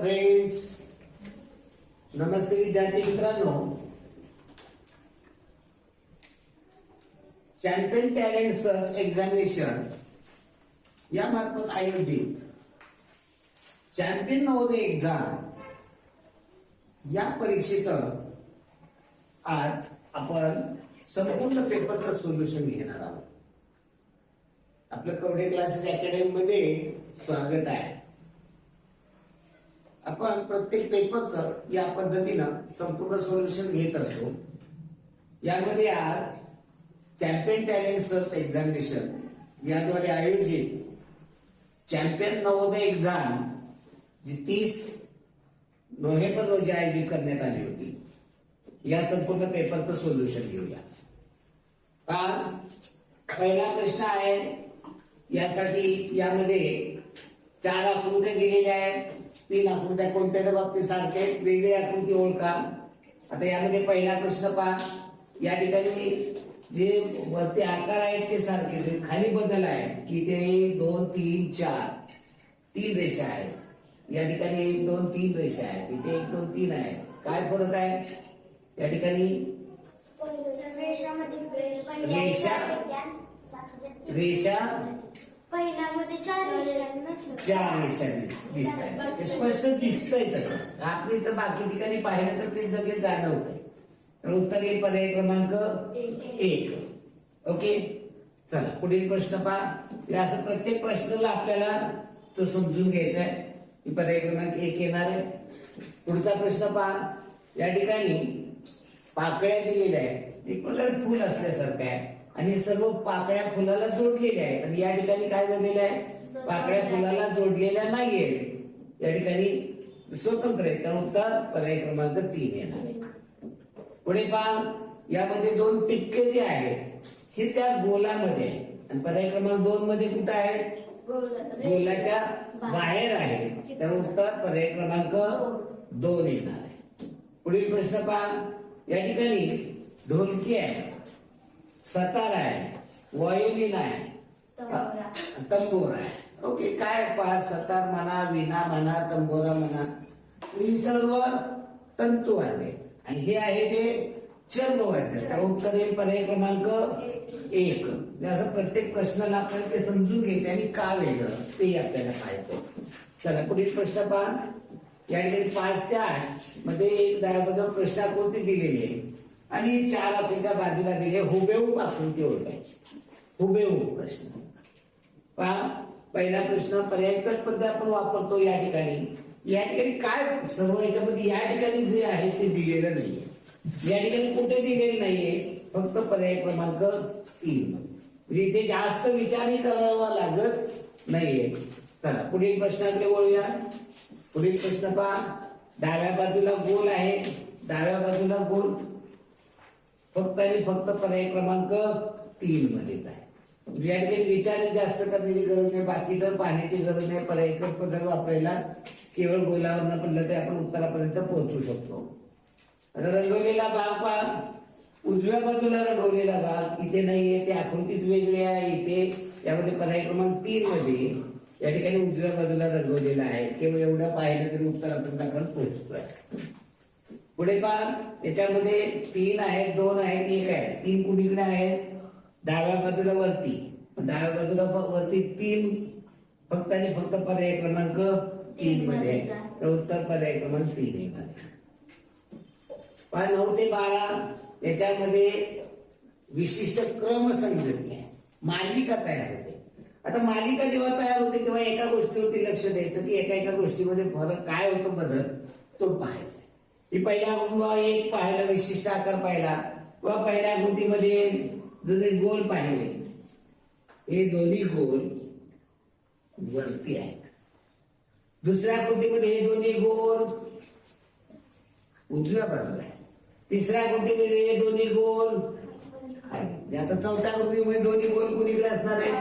Friends, नमस्ते विद्यार्थी मित्रांनो. Champion talent search examination यामार्फत आयोजित चॅम्पियन नवोदय एक्झाम या परीक्षेचं आज आपण संपूर्ण पेपरचं सोल्युशन घेणार आहोत. आपलं कवडे क्लासेस अकॅडमी मध्ये स्वागत आहे. आपण प्रत्येक पेपरचं या पद्धतीनं संपूर्ण सोल्युशन घेत असतो. यामध्ये आज चॅम्पियन टॅलेंट सर्च एक्झामिनेशन याद्वारे आयोजित चॅम्पियन नवोदय एक्झाम जी 30 नोव्हेंबर रोजी आयोजित करण्यात आली होती, या संपूर्ण पेपरचं सोल्युशन घेऊया. आज पहिला प्रश्न आहे. यासाठी यामध्ये 4 आकृत्या दिलेल्या आहेत. 3 आकृत्या कोणत्या बाबतीत सारखे वेगळी आकृती ओळखा. आता यामध्ये पहिला प्रश्न पहा. या ठिकाणी जे वरती आकार आहेत ते सारखे, जे खाली बदल आहे की ते 1 2 3 4 3 रेषा आहेत. या ठिकाणी 1 2 3 रेषा आहेत, इथे 1 2 3 आहे. काय फरक आहे या ठिकाणी? रेषा पहिल्यामध्ये 4 रेषा दिसतात. ते स्पष्ट दिसतंय तसं. आपण इथं बाकी ठिकाणी पाहिलं तर ते लगेच जाणवतंय. तर उत्तर येईल पर्याय क्रमांक 1. ओके, चला पुढील प्रश्न पहा. असं प्रत्येक प्रश्नाला आपल्याला तो समजून घ्यायचा आहे. पर्याय क्रमांक 1 येणार आहे. पुढचा प्रश्न पहा. या ठिकाणी पाकळ्या दिलेल्या आहेत. एक प्रकारे फुल असल्यासारखं आहे आणि सर्व पाकळ्या फुलाला जोडलेल्या आहेत. आणि या ठिकाणी काय झालेलं आहे? पाकळ्या फुलाला जोडलेल्या नाहीये. या ठिकाणी स्वतंत्र आहे. तर उत्तर पर्याय क्रमांक 3 येणार आहे. पुढे पहा. यामध्ये 2 टिपके जे आहेत हे त्या गोलामध्ये आहे आणि पर्याय क्रमांक 2 मध्ये कुठं आहे? गोलाच्या बाहेर आहे. तर उत्तर पर्याय क्रमांक 2 येणार आहे. पुढील प्रश्न पहा. या ठिकाणी ढोलकी आहे, सतार आहे, वायोलिन आहे, तंबोरा आहे. ओके, काय पहा. सतार म्हणा, वीणा म्हणा, तंबोरा म्हणा, ही सर्व तंतुवाद्य आणि हे आहे ते चर्मवाद्य. तर उत्तर येईल पर्याय क्रमांक 1. असं प्रत्येक प्रश्नाला आपण ते समजून घ्यायचं आणि का वेगळं ते आपल्याला पाहायचं. चला पुढील प्रश्न पहा. या ठिकाणी 5 ते 8 मध्ये एक डाव्या प्रश्नाकृती दिलेली आहे आणि 4 आकृत्या बाजूला दिले. हुबेहूब आकृती ओळखायची. हुबेहूब प्रश्न पहा. पहिला प्रश्न पर्यायी पद्धत आपण वापरतो. या ठिकाणी काय सर्व याच्यामध्ये या ठिकाणी जे आहे ते दिलेलं नाहीये. या ठिकाणी कुठे दिलेलं नाहीये, फक्त पर्याय क्रमांक 3. म्हणजे इथे जास्त विचारही करावा लागत नाहीये. चला पुढील प्रश्नाकडे वळूया. पुढील प्रश्न पहा. डाव्या बाजूला गोल आहे, डाव्या बाजूला गोल, फक्त आणि फक्त पर्याय क्रमांक 3 मध्येच आहे. या ठिकाणी विचार जास्त करण्याची गरज नाही, बाकीचं पाहण्याची गरज नाही. पर्याय पद्धत वापरायला केवळ गोलावर पडलं तर आपण उत्तरापर्यंत पोहोचू शकतो. आता रंगवलेला भाग पहा. उजव्या बाजूला रंगवलेला भाग इथे नाहीये, ते आकृतीच वेगळी आहे. इथे यामध्ये पर्याय क्रमांक 3 मध्ये या ठिकाणी उजव्या बाजूला रंगवलेला आहे. केवळ एवढं पाहिलं तरी उत्तरापर्यंत आपण पोहोचतोय. पुढे पहा. याच्यामध्ये 3 आहेत, 2 आहेत, 1 आहे. 3 कुणीकडे आहेत? डाव्या बाजूला वरती. डाव्या बाजूला वरती 3 फक्त आणि फक्त पर्याय क्रमांक 3 मध्ये आहे. तर उत्तर पर्याय क्रमांक 3 येणार. पहा 9 ते 12 याच्यामध्ये विशिष्ट क्रमसंगती आहे, मालिका तयार होते. आता मालिका जेव्हा तयार होते तेव्हा एका गोष्टीवरती लक्ष द्यायचं की एका गोष्टीमध्ये फरक काय होतो, बदल तो पाहायचा. ही पहिल्या एक पाहिला, विशिष्ट आकार पाहिला, किंवा पहिल्या आकृतीमध्ये जर गोल पाहिले, हे दोन्ही गोल वरती आहेत. दुसऱ्या आकृतीमध्ये हे दोन्ही गोल उजव्या बाजूला आहे. तिसऱ्या आकृतीमध्ये हे दोन्ही गोल खाली. आता चौथ्या आकृतीमध्ये दोन्ही गोल कुणीकडे असणार आहे?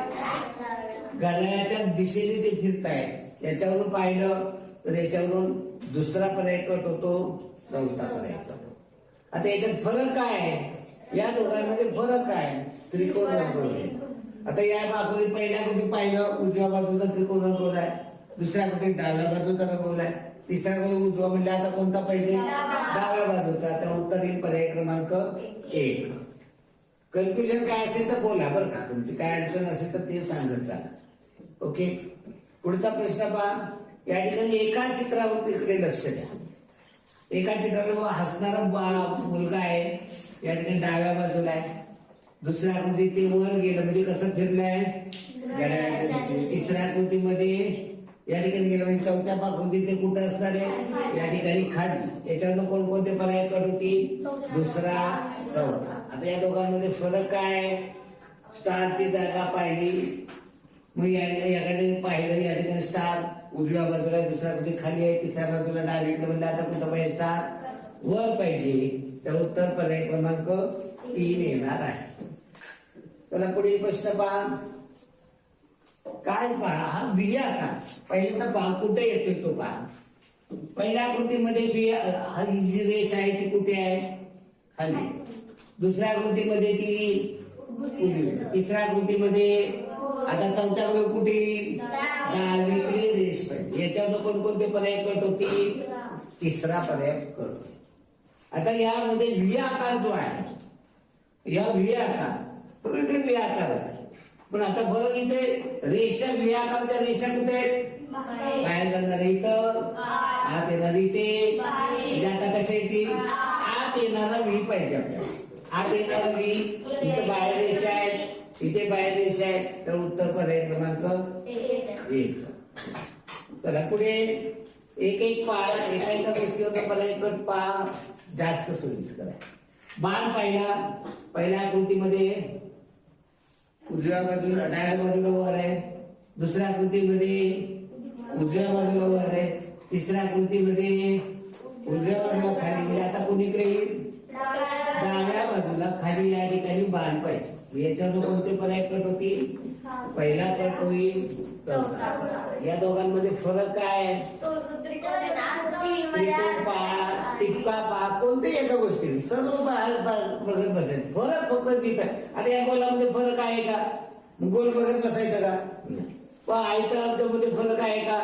घड्याळाच्या दिशेने ते फिरतायत. याच्यावरून पाहिलं तर याच्यावरून दुसरा पर्याय कट होतो, चौथा पर्याय कट होतो. आता याच्यात फरक काय आहे? या दोघांमध्ये फरक आहे, त्रिकोण रंगवले. आता या पहिल्या आकृतीत पाहिलं, उजव्या बाजूचा त्रिकोण रंगवलाय, दुसऱ्या आकृतीत डाव्या बाजूचा रंगवलाय. तिसरा क्रमांक उजवा म्हणजे आता कोणता पाहिजे, डाव्या बाजूचा. तर उत्तर येईल पर्याय क्रमांक 1. कन्फ्युजन काय असेल तर बोला बरं का, तुमची काय अडचण असेल तर ते सांगत चला. ओके, पुढचा प्रश्न पहा. या ठिकाणी एका चित्रावर तिकडे लक्ष द्या. एका चित्रावर हसणारा मुलगा आहे, या ठिकाणी डाव्या बाजूला आहे. दुसऱ्या आकृतीत ते वर गेलं म्हणजे कसं फिरलंय, घड्याळाच्या दिशेने. तिसऱ्या आकृतीमध्ये या ठिकाणी गेलं म्हणजे चौथ्या आकृतीत ते कुठं असणार आहे, या ठिकाणी खाली. याच्यावर कोणकोणते पर्याय कट होतील, दुसरा चौथा. आता या दोघांमध्ये फरक काय, स्टारची जागा पाहिली, मग याकडे पाहिलं, या ठिकाणी स्टार उजव्या बाजूला, दुसऱ्या आकृती खाली आहे, तिसऱ्या बाजूला डावीकडे म्हणजे आता कुठं पाहिजे, स्टार वर पाहिजे. तर उत्तर पर्याय क्रमांक 3 येणार आहे. त्याला पुढील प्रश्न पहा. काय पहा, हा बिया का पहिल्यांदा पहा कुठे येतोय तो पहा. पहिल्या आकृतीमध्ये बिया, ही जी रेष आहे ती कुठे आहे, खाली. दुसऱ्या आकृतीमध्ये ती उजवी. तिसऱ्या आकृतीमध्ये, आता चौथ्या आकृती कुठे, डावीकडे रेष पाहिजे. याच्यावर कोणकोणते पर्याय कट होतील, तिसरा पर्याय कट होईल. आता यामध्ये व्ही आकार जो आहे, या व्ही आकार सगळीकडे व्ही आकारच आहे, पण आता फरक इथे रेषा, व्ही आकारच्या रेषा कुठे आहेत, बाहेर जाणार इथं, आत येणार इथे. म्हणजे आता कशा येतील, आत येणारा व्ही पाहिजे आपल्याला. आत येणारा व्ही, इथं बाहेर रेषा आहेत, इथे बाहेर रेषा आहेत. तर उत्तर पर्याय क्रमांक 1. चला पुढे एक एक पहा, एका एका गोष्टीवर पर्याय कट पहा, जास्त सोयीस्कर आहे. बाण पाहिला, पहिल्या आकृतीमध्ये उजव्या बाजूला, डाव्या बाजूला वर आहे. दुसऱ्या आकृतीमध्ये उजव्या बाजूला वर आहे. तिसऱ्या आकृतीमध्ये उजव्या बाजूला खाली. म्हणजे आता कोणीकडे येईल, डाव्या बाजूला खाली. या ठिकाणी बाण पाहिजे. याच्यावर कोणते पर्याय कट होतील, पहिला कट होईल, चौथा. या दोघांमध्ये फरक काय, त्रिकोण पहा, टिपका पहा, कोणत्याही एका गोष्टी सर्व बघत बसायचं. फरक फक्त जिथं. आता या गोलामध्ये फरक आहे का, गोल बघत बसायचं का, आयतामध्ये फरक आहे का,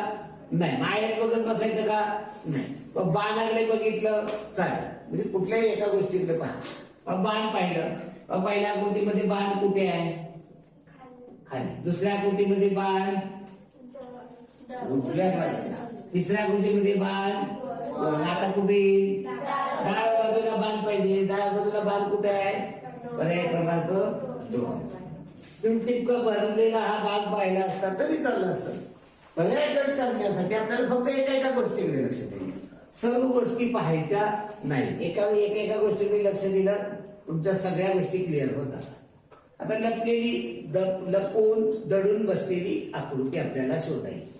नाही. आयत बघत बसायचं का, नाही. बाणाकडे बघितलं चालेल, म्हणजे कुठल्याही एका गोष्टीकडे पहा. बाण पाहिलं, पहिल्या आकृतीमध्ये बाण कुठे आहे, खाली. दुसऱ्या आकृतीमध्ये बाण उजव्या बाजूला. तिसऱ्या आकृतीमध्ये बाण आता कुठे, डाव्या बाजूला बाण पाहिजे. डाव्या बाजूला बाण कुठे आहे, पर्याय क्रमांक 2. तुम्ही टिपका भरलेला हा भाग पाहिला असता तरी चाललं असतं. पर्याय कट करण्यासाठी आपल्याला फक्त एका गोष्टीकडे लक्ष द्यायचं, सर्व गोष्टी पाहायच्या नाही. एका गोष्टीकडे लक्ष दिलं, तुमच्या सगळ्या गोष्टी क्लिअर होतात. आता लपून दडून बसलेली आकृती आपल्याला शोधायची.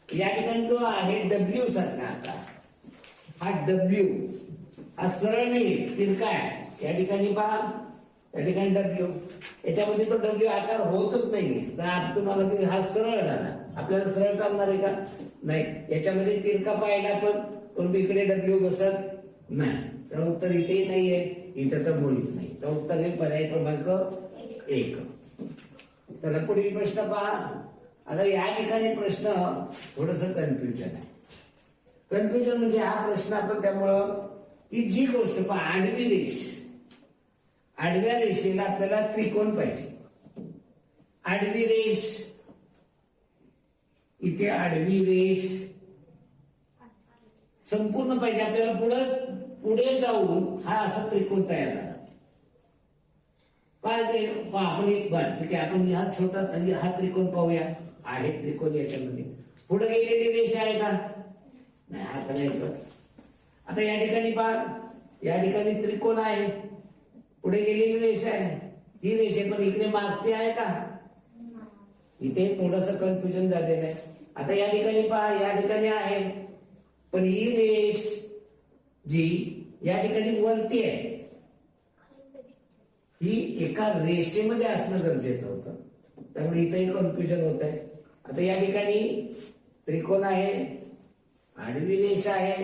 या ठिकाणी जो आहे डब्ल्यू सारखा आकार, हा डब्ल्यू हा सरळ नाही, तिरका आहे. या ठिकाणी पहा, या ठिकाणी डब्ल्यू, याच्यामध्ये तो डब्ल्यू आकार होतच नाहीये. तर तुम्हाला हा सरळ झाला, आपल्याला सरळ चालणार आहे का, नाही. याच्यामध्ये तिरका पाहिला पण इकडे डब्ल्यू बसत नाही. तर उत्तर इथे नाहीये, इथं तर मुळीच नाही. तर उत्तर हे पर्याय क्रमांक 1. तर पुढील प्रश्न पहा. आता या ठिकाणी प्रश्न थोडस कन्फ्युजन आहे. कन्फ्युजन म्हणजे हा प्रश्न आपण त्यामुळं की जी गोष्ट पहा, आडवी रेष, आडव्या रेषेला आपल्याला त्रिकोण पाहिजे. आडवी रेष, इथे आडवी रेष संपूर्ण पाहिजे आपल्याला. पुढे जाऊन हा असा त्रिकोण तयार झाला. आपण एक बार ठीक आहे, आपण हा छोटा हा त्रिकोण पाहूया. आहे त्रिकोण याच्यामध्ये. पुढे गेलेली रेष आहे का, नाही. हा तर नाही. आता या ठिकाणी पहा, या ठिकाणी त्रिकोण आहे, पुढे गेलेली रेष आहे, ही रेष आहे, पण इकडे मागची आहे का, इथे थोडस कन्फ्युजन झालेलं आहे. आता या ठिकाणी पहा, या ठिकाणी आहे, पण ही रेष जी या ठिकाणी वरती आहे, ही एका रेषेमध्ये असणं गरजेचं होतं. त्यामुळे इथेही कन्फ्युजन होत आहे. आता या ठिकाणी त्रिकोण आहे, आडवी रेष आहे,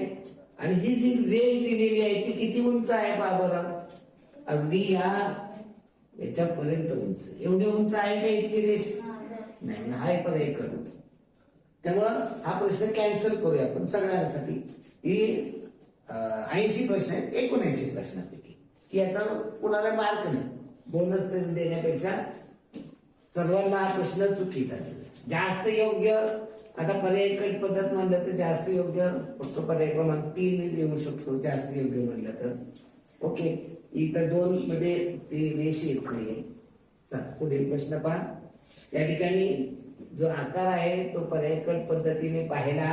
आणि ही जी रेष दिलेली आहे ती किती उंच आहे पहा बरं. अगदी याच्यापर्यंत उंच. एवढे उंच आहे का इतकी रेष, नाही. हाय पर्याय करू. त्यामुळं हा प्रश्न कॅन्सल करूया आपण सगळ्यांसाठी. ही 80 प्रश्न आहेत 79 प्रश्नापैकी, की याचा कुणाला मार्क नाही. बोनस देण्यापेक्षा सर्वांना हा प्रश्न चुकीचा आहे. जास्त योग्य आता पर्यायी पद्धत म्हणलं तर जास्त योग्य फक्त पर्याय क्रमांक 3 लिहू शकतो. जास्त योग्य म्हणलं तर ओके. इथं 2 मध्ये ते रेष येत नाहीये. चला पुढील प्रश्न पहा. या ठिकाणी जो आकार आहे तो पर्यायी पद्धतीने पाहिला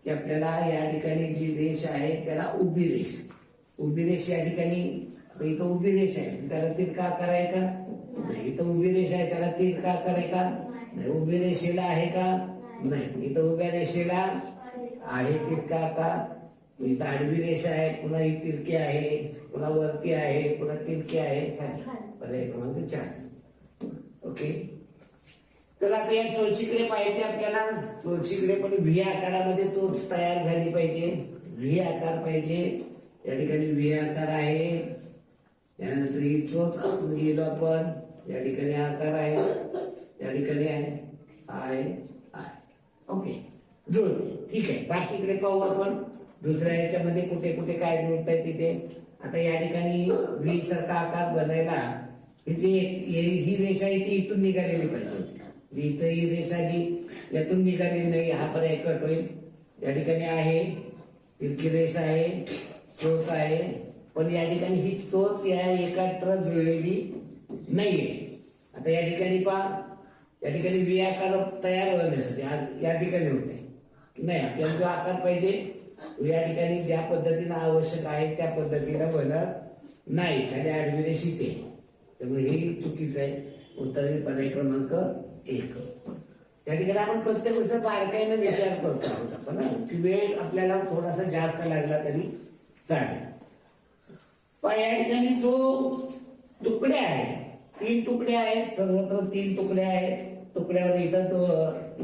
की आपल्याला या ठिकाणी जी रेष आहे त्याला उभी रेष. उभी रेष या ठिकाणी इथं उभी रेष आहे त्याला तिरका आकार आहे का? नाही. इथं उभी रेष आहे त्याला तिरका आकार आहे का? नाही. उभी रेषेला आहे का? नाही. इथं उभ्या रेषेला आहे तिरका आकार. इथं आडवी रेषा आहे, पुन्हा ही तिरकी आहे, पुन्हा वरती आहे, पुन्हा तिरकी आहे, खाली. पर्याय क्रमांक 4. ओके. तर आता या चोचीकडे पाहायचे आपल्याला. चोचीकडे पण व्ही आकारामध्ये चोच तयार झाली पाहिजे. व्ही आकार पाहिजे. या ठिकाणी व्ही आकार आहे. त्यानंतर ही चोच गेलो आपण. या ठिकाणी आकार आहे, या ठिकाणी आहे. ओके जुळ. ठीक आहे. बाकीकडे पाहू आपण दुसऱ्या याच्यामध्ये कुठे कुठे काय जुळत आहे तिथे. आता या ठिकाणी व्ही सारखा आकार बनायला ही रेषा इथे इथून निघालेली पाहिजे. इथं ही रेषा यातून निघालेली नाही. हा पर्याय कट होईल. या ठिकाणी आहे तिरकी रेषा आहे, चोच आहे, पण या ठिकाणी ही चोच या एकात्र जुळलेली नाहीये. आता या ठिकाणी पहा, या ठिकाणी व्ही आकार तयार होण्यासाठी या ठिकाणी होते नाही. आपल्याला जो आकार पाहिजे या ठिकाणी ज्या पद्धतीने आवश्यक आहे त्या पद्धतीने बनत नाही. खाली आडवी रेष इथे, त्यामुळे हे चुकीचं आहे. उत्तर पर्याय क्रमांक 1. या ठिकाणी आपण प्रत्येक गोष्ट बारकाईने विचार करतो आहोत आपण, की वेळ आपल्याला थोडासा जास्त लागला तरी चालेल. पण या ठिकाणी जो तुकडे आहेत 3 तुकडे आहेत. सर्वत्र 3 तुकडे आहेत. तुकड्यावर इथं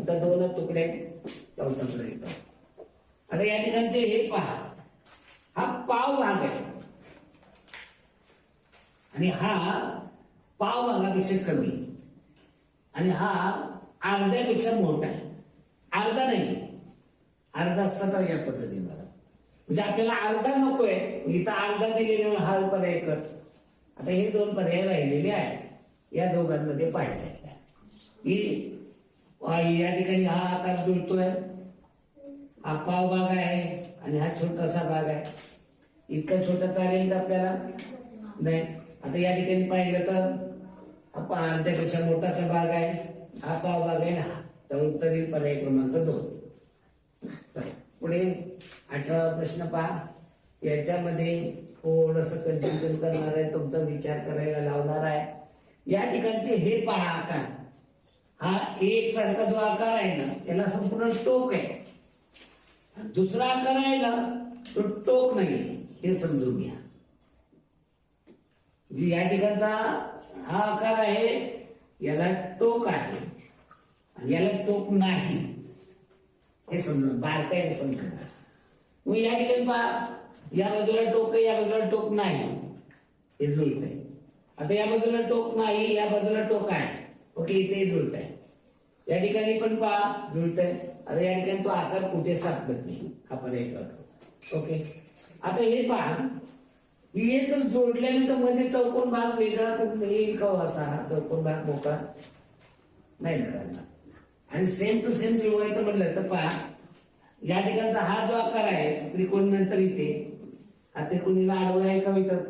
2 तुकडे, चौथा प्रयत्न. आता या ठिकाणचे हे पहा, हा पाव भाग आहे आणि हा पाव भागापेक्षा कमी आणि हा अर्ध्यापेक्षा मोठा आहे. अर्धा नाही, अर्धा असता तर या पद्धतीने म्हणजे आपल्याला अर्धा नकोय. इथं अर्धा दिलेले हा पर्याय कर. आता हे 2 पर्याय राहिलेले आहेत. या दोघांमध्ये पाहायचं आहे की या ठिकाणी हा आकार जुळतोय. हा पाव भाग आहे आणि हा छोटासा भाग आहे. इतका छोटा चालेल का आपल्याला? नाही. आता या ठिकाणी पाहिलं तर हा अर्ध्यापेक्षा मोठाचा भाग आहे. हा पाव भाग आहे ना. तर उत्तर येईल पर्याय क्रमांक 2. पुढे 18वा प्रश्न पहा. याच्यामध्ये थोडस कन्फ्युजन करणार आहे, तुमचा विचार करायला लावणार आहे. या ठिकाणचे हे पहा आकार. हा एक सारखा जो आकार आहे ना त्याला संपूर्ण टोक आहे. दुसरा आकार आहे ना तो टोक नाही. हे समजून घ्या. जी या ठिकाणचा हा आकार आहे याला टोक आहे आणि याला टोक नाही. हे समजून बारकाईने समजून. मग या ठिकाणी पहा, या बाजूला टोक आहे, या बाजूला टोक नाही. हे जुळत आहे. आता या बाजूला टोक नाही, या बाजूला टोक आहे. ओके, इथे जुळत आहे. या ठिकाणी पण पहा जुळत आहे. आता या ठिकाणी तो आकार कुठे सापडत नाही. हा पर्याय करतो. ओके. आता हे पहा, हे जर जोडल्यानंतर मध्ये चौकोन भाग वेगळा कुठून येईल का असा? चौकोन भाग मोकळा नाही मिळाला. आणि सेम टू सेम जुळवायचं म्हणलं तर पहा, या ठिकाणचा हा जो आकार आहे त्रिकोण नंतर इथे हा त्रिकोणीला आडवा आहे का इथं?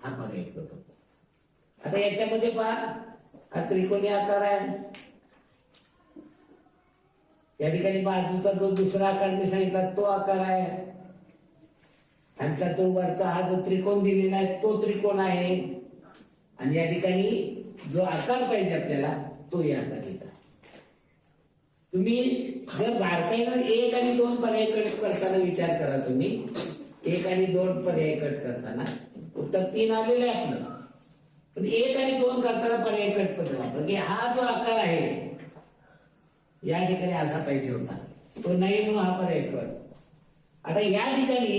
हा पर्याय करतो. आता याच्यामध्ये पहा, हा त्रिकोणी आकार आहे. या ठिकाणी बाजूचा जो दुसरा आकार मी सांगितला तो आकार आहे. त्यांचा तो वरचा हा जो त्रिकोण दिलेला आहे तो त्रिकोण आहे. आणि या ठिकाणी जो आकार पाहिजे आपल्याला तो या आकार येतात. तुम्ही जर बारकाईनं 1 आणि 2 पर्याय कट करताना विचार करा. तुम्ही 1 आणि 2 पर्याय कट करताना उत्तर 3 आलेलं आहे आपलं. पण 1 आणि 2 करताना पर्याय कट पद्धत म्हणजे हा जो आकार आहे या ठिकाणी असा पाहिजे होता, तो नाही म्हणून हा पर्याय कट. आता या ठिकाणी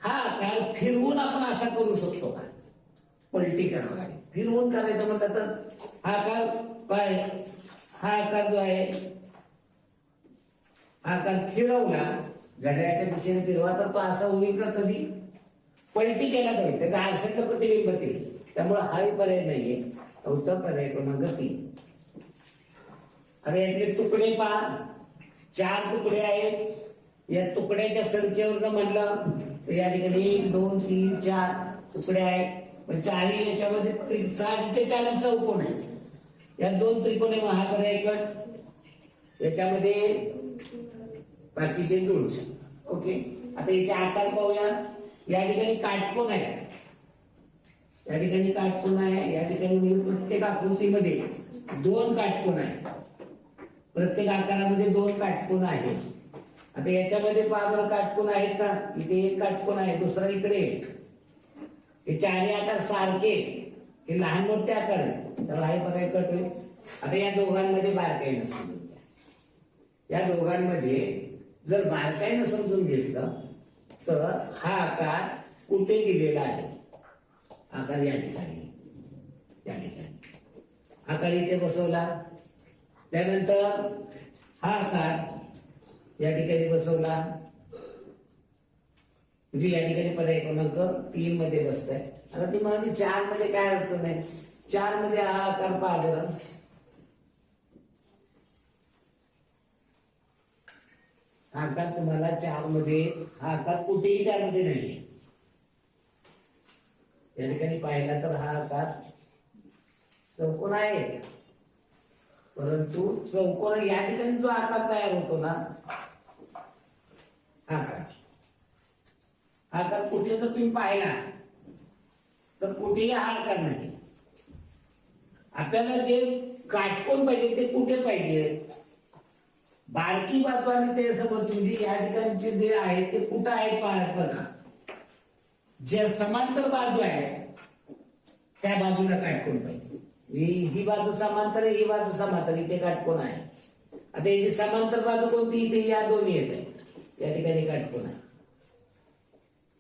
हा आकार फिरवून आपण असा करू शकतो का? पलटी करावं लागेल. फिरवून करायचं म्हटलं तर हा आकार काय, हा आकार जो आहे आकार फिरवला, घड्याळाच्या दिशेने फिरवा तर तो असा होईल का कधी? पलटी केला पाहिजे, त्याचा आरशातलं प्रतिबिंब ते. त्यामुळे हाही पर्याय नाहीये. उत्तर पर्याय क्रमांक 3. आता यातले तुकडे पहा, 4 तुकडे आहेत. या तुकड्याच्या संख्येवरनं म्हणलं तर या ठिकाणी 1 2 3 4 तुकडे आहेत. पण चारही याच्यामध्ये 4 चौकोन आहेत. या 2 त्रिकोणी महापर्याय कट, याच्यामध्ये बाकीचे जोडू शकतो. ओके, आता याचे आकार पाहूया. या ठिकाणी काटकोन आहे, या ठिकाणी काटकोन आहे, या ठिकाणी प्रत्येक आकृतीमध्ये 2 काटकोन आहेत. प्रत्येक आकारामध्ये 2 काटकोन आहेत. आता याच्यामध्ये पहा बरं काटकोन आहेत का? इथे एक काटकोन आहे, दुसरा इकडे एक. हे चारही आकार सारखे, हे लहान मोठे आकार आहेत. तर हा पर्याय कट होईल. आता या दोघांमध्ये बारकाईनं समजून घ्या. या दोघांमध्ये जर बारकाईनं समजून घेतलं तर हा आकार कुठे दिलेला आहे? आकार या ठिकाणी, या ठिकाणी आकार इथे बसवला. त्यानंतर हा आकार या ठिकाणी बसवला, म्हणजे या ठिकाणी पर्याय क्रमांक 3 मध्ये बसताय. आता ती म्हणजे 4 मध्ये काय अडचण आहे? 4 मध्ये हा आकार पहा बरं. आकार तुम्हाला 4 मध्ये, हा आकार कुठेही त्यामध्ये नाही. या ठिकाणी पाहिला तर हा आकार चौकोन आहे, परंतु चौकोन या ठिकाणी जो आकार तयार होतो ना, आकार कुठे जर तुम्ही पाहिला तर कुठेही हा आकार नाही. आपल्याला जे काटकोन पाहिजे ते कुठे पाहिजे? बारकी बाजू आणि ते समोरची, म्हणजे या ठिकाणचे जे आहे ते कुठं आहे बघा. जे समांतर बाजू आहे त्या बाजूला काटकोन पाहिजे. ही बाजू समांतर आहे, ही बाजू समांतर, इथे काटकोन आहे. आता याची समांतर बाजू कोणती? इथे या दोन्ही येत आहे, या ठिकाणी काटकोन आहे.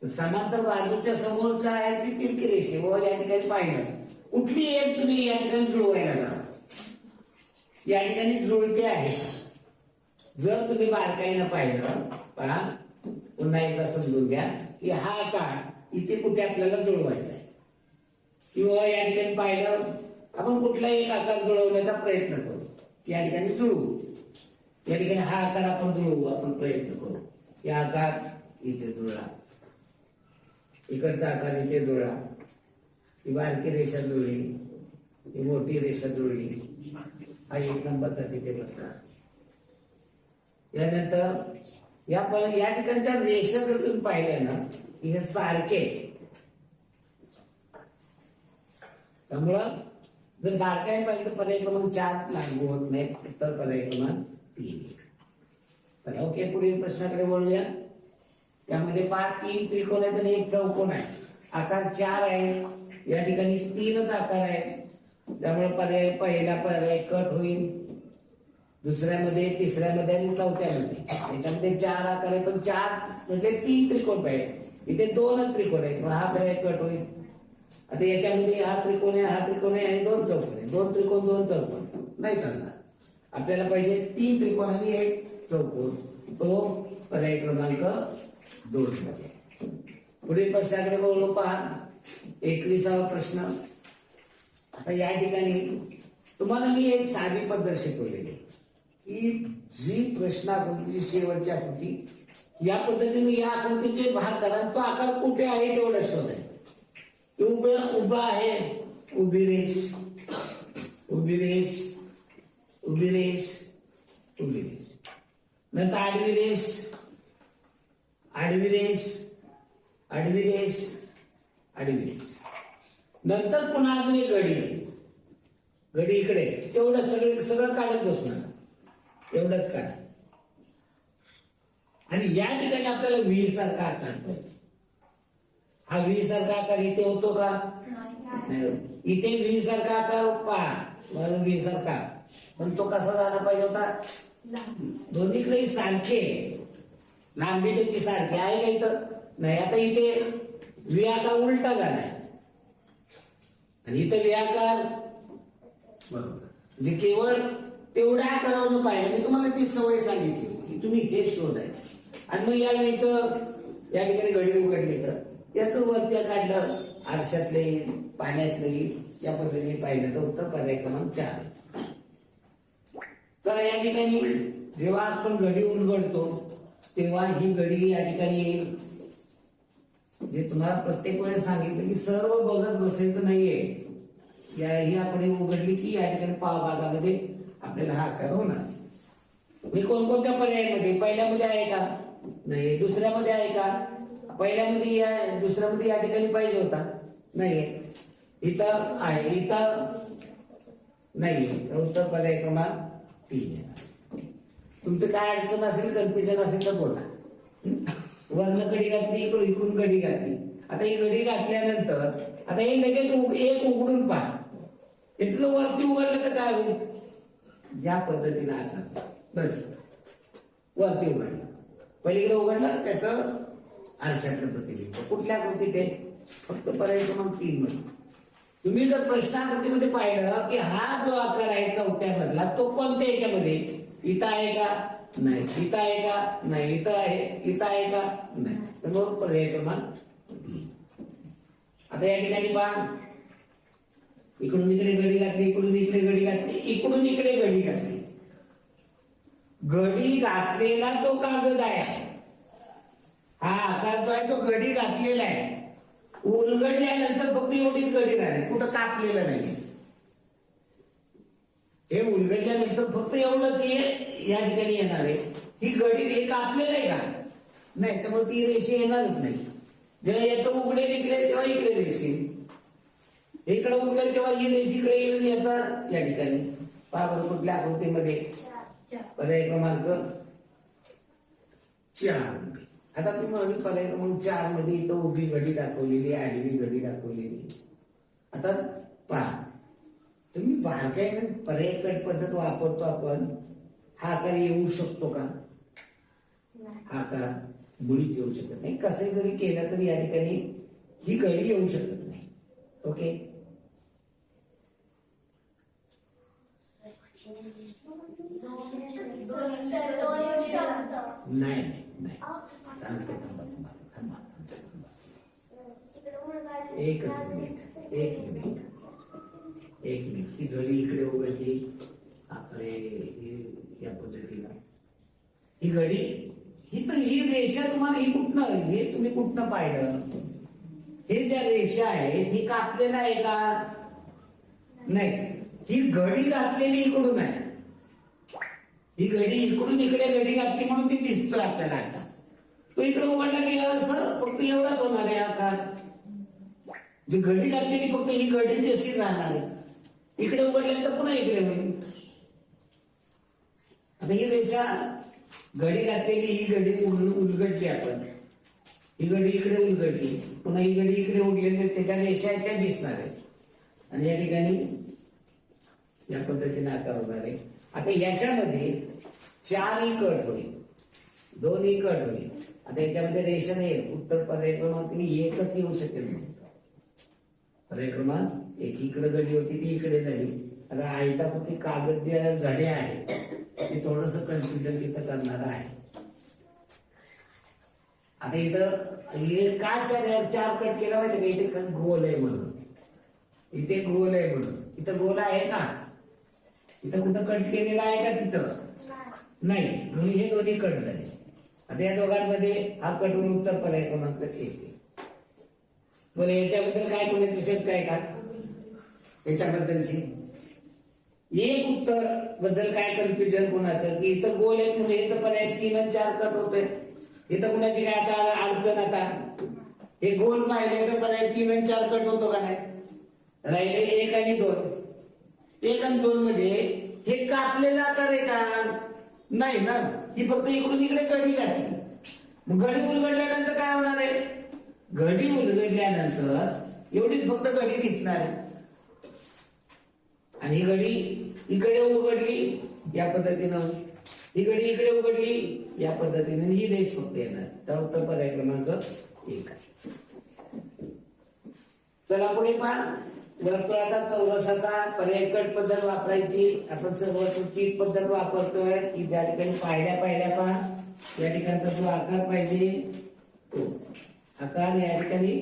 समांतर बाजूच्या समोरचा आहे ती तिरकी रेषे व या ठिकाणी पाहिलं कुठली एक तुम्ही या ठिकाणी जुळवायला जा. या ठिकाणी जुळते आहे. जर तुम्ही बारकाईनं पाहिलं, पहा पुन्हा एकदा समजून घ्या की हा आकार इथे कुठे आपल्याला जुळवायचा आहे. किंवा या ठिकाणी पाहिलं आपण कुठलाही एक आकार जुळवण्याचा प्रयत्न करू, या ठिकाणी जुळवू. या ठिकाणी हा आकार आपण जुळवू, आपण प्रयत्न करू. या आकार इथे जुळला, इकडचा आकार इथे जुळला, ही बारकी रेषा जुळली, ही मोठी रेषा जुळली, हा 1 नंबरचा तिथे बसला. यानंतर या ठिकाणच्या रेषा जर तुम्ही पाहिल्या ना, हे सारखे, त्यामुळं जर बारकाईने पाहिजे तर पर्याय क्रमांक 4 लागू होत नाही, उत्तर पर्याय क्रमांक 3. तर ओके, पुढील प्रश्नाकडे वळूया. त्यामध्ये 3 त्रिकोण आहेत आणि 1 चौकोन आहे. आकार 4 आहे, या ठिकाणी 3च आकार आहे. त्यामुळे पर्याय पहिला पर्याय कट होईल. दुसऱ्यामध्ये, तिसऱ्यामध्ये आणि चौथ्यामध्ये याच्यामध्ये 4 आकार आहे, पण 4 म्हणजे 3 त्रिकोण पाहिजे. इथे 2च त्रिकोण आहेत, मग हा पर्याय कट होईल. आता याच्यामध्ये हा त्रिकोण आहे, हा त्रिकोण आहे आणि 2 चौकोन आहे. 2 त्रिकोण 2 चौकोन नाही चालणार. आपल्याला पाहिजे 3 त्रिकोण आणि 1 चौकोन, तो पर्याय क्रमांक 2 मध्ये. पुढील प्रश्नाकडे बघू पहा. 21वा प्रश्न. आता या ठिकाणी तुम्हाला मी एक साधी पद्धत शिकवलेली की जी प्रश्नाकृतीची शेवटची आकृती, या पद्धतीने या आकृतीचे भाग करा, तो आकार कुठे आहे तेवढं शोधायचं. उभा आहे, उभी रेष, उभी रेष, उभी रेष, उभी रेष. नंतर आडवी रेष, आडवी रेष, आडवी रेष, आडवी रेष. नंतर पुन्हा अजून एक गडी, गडी इकडे. तेवढं सगळं काढत बसणार, एवढंच काढ. आणि या ठिकाणी आपल्याला व्ही सारखा आकार पाहिजे. हा व्ही सारखा आकार इथे होतो का? नाही. इथे व्ही सारखा आकार पहा, व्ही सारखा, पण तो कसा झाला पाहिजे होता? दोन्हीकडे सारखे, लांबी त्याची सारखी आहे का? इथं नाही. आता इथे व्ही आकार उलटा झालाय आणि इथं व्ही आकार बरोबर, म्हणजे केवळ तेवढ्या आकारावरून पाहिजे. मी तुम्हाला ती सवय सांगितली की तुम्ही हे शोधायचं. आणि मग यावेळीच या ठिकाणी घडी उघडली तर याच वरती काढलं आरशातले पाण्यातले या पद्धतीने पाहिलं तर उत्तर पर्याय क्रमांक 4. तर या ठिकाणी जेव्हा आपण घडी उलगडतो तेव्हा ही घडी या ठिकाणी येईल. जे तुम्हाला प्रत्येक वेळेस सांगितलं की सर्व बघत बसायचं नाहीये. ही आपण उघडली की या ठिकाणी भागामध्ये आपल्याला हा आकार होणार. मी कोणकोणत्या पर्यायामध्ये पहिल्यामध्ये आहे का नाही, दुसऱ्यामध्ये आहे का पहिल्यामध्ये या दुसऱ्यामध्ये या ठिकाणी पाहिजे होता नाही, इथं आहे इथं नाही. उत्तर पर्याय क्रमांक 3. तुमचं काय अडचण असेल कन्फ्युजन असेल तर बोला. वरनं कडी घातली इकडून कडी घातली. आता ही घडी घातल्यानंतर आता हे लगेच एक उघडून पहा. याचं वरती उघडलं तर काय होईल, ज्या पद्धतीने आकार बस वरती उघडलं पलीकडे उघडलं त्याचं आरशातलं प्रतिबिंब कुठल्या कृतीत आहे फक्त पर्याय क्रमांक 3 मध्ये. तुम्ही जर प्रश्नाकृतीमध्ये पाहिलं की हा जो आकार आहे चौथ्या मधला तो कोणत्या याच्यामध्ये इथं आहे का नाही, इथं आहे का नाही, इथं आहे, इथं आहे का नाही, तर मग पर्याय क्रमांक 3. आता या ठिकाणी पहा इकडून इकडे घडी घातली इकडून इकडे घडी घातली इकडून इकडे घडी घातली. घडी घातलेला तो कागद आहे. हा आकार जो आहे तो घडी घातलेला आहे. उलगडल्यानंतर फक्त एवढीच घडी राहिली कुठं कापलेलं नाही. हे उलगडल्यानंतर फक्त एवढं की या ठिकाणी येणार आहे. ही घडी हे कापलेलं आहे का नाही, त्यामुळे ती रेषे येणारच नाही. जेव्हा याचं उघडेल इकडे तेव्हा इकडे रेषे इकडे उघडेल तेव्हा ही रेष इकडे येईल. याचा या ठिकाणी पहा कुठल्या आकृतीमध्ये पर्याय क्रमांक 4. आता तुम्ही म्हणून पर्याय क्रमांक 4 मध्ये इथं उभी घडी दाखवलेली आडवी घडी दाखवलेली. आता पहा तुम्ही बारकाईने पर्याय कट पद्धत वापरतो आपण. हा आकार येऊ शकतो का, हा आकार मुळीच येऊ शकत नाही. कसं जरी केलं तरी या ठिकाणी ही घडी येऊ शकत नाही. ओके नाही नाही सांगते एकच मिनिट एक मिनिट ही घडी इकडे उघडली आपले या पद्धतीनं ही घडी ही रेषा तुम्हाला ही कुठनं हे तुम्ही कुठनं पाहिलं. हे ज्या रेषा आहेत ही कापलेला आहे का नाही, ही घडी घातलेली इकडून आहे. ही घडी इकडून इकडे घडी घातली म्हणून ती दिसतोय आपल्याला. आता तो इकडे उघडला की असं फक्त एवढाच होणार आहे आकार. जी घडी घातलेली फक्त ही घडी तशी राहणार आहे. इकडे उघडल्यानंतर पुन्हा इकडे होईल. आता ही रेषा घडी घातलेली ही घडी उलगडली आपण. ही घडी इकडे उलगडली पुन्हा ही घडी इकडे उघडली त्याच्या रेषा आहेत त्या दिसणार आहे. आणि या ठिकाणी या पद्धतीने आकार होणार आहे. आता याच्यामध्ये 4 कट होईल 2 कट होईल. आता याच्यामध्ये रेषा नाही उत्तर पर्याय क्रमांक 1च येऊ शकेल. पर्याय क्रमांक 1 इकडे घडी होती ती इकडे झाली. आता आयताकृती कागद जे झाडे आहे ते थोडस कन्फ्युजन तिथं करणार आहे. आता इथं हे का 4 कट केला माहिती का, इथे गोल आहे म्हणून. इथे गोल आहे म्हणून. इथं गोल आहे का, इथं कुठं कट केलेला आहे का, तिथं नाही म्हणून हे दोन्ही कट झाले. आता या दोघांमध्ये हा कट होऊन उत्तर पर्याय क्रमांक 1. बरं याच्याबद्दल काय कोणाची शंका आहे का, याच्याबद्दलची एक उत्तर बद्दल काय कन्फ्युजन कोणाचं की इथं गोल आहे म्हणून इथं पर्याय 3 आणि 4 कट होतोय. इथं कुणाची काय आता अडचण, आता हे गोल पाहिले तर पर्याय 3 आणि 4 कट होतो का नाही. राहिले 1 आणि 2. 1 आणि 2 मध्ये हे कापलेला आकार आहे का नाही ना, ही फक्त इकडून इकडे घडी घातली. मग घडी उलगडल्यानंतर काय होणार आहे, घडी उलगडल्यानंतर एवढीच फक्त घडी दिसणार आहे. आणि ही घडी इकडे उघडली या पद्धतीनं, ही घडी इकडे उघडली या पद्धतीने, ही रेष फक्त येणार. तर उत्तर पर्याय क्रमांक 1. चला पुढे पहा वर्तुळाचा चौरसाचा पर्यायकट पद्धत वापरायची. आपण सर्वत्र तीच पद्धत वापरतोय की ज्या ठिकाणी पाहिल्या पहा या ठिकाणचा जो आकार पाहिजे तो आकार या ठिकाणी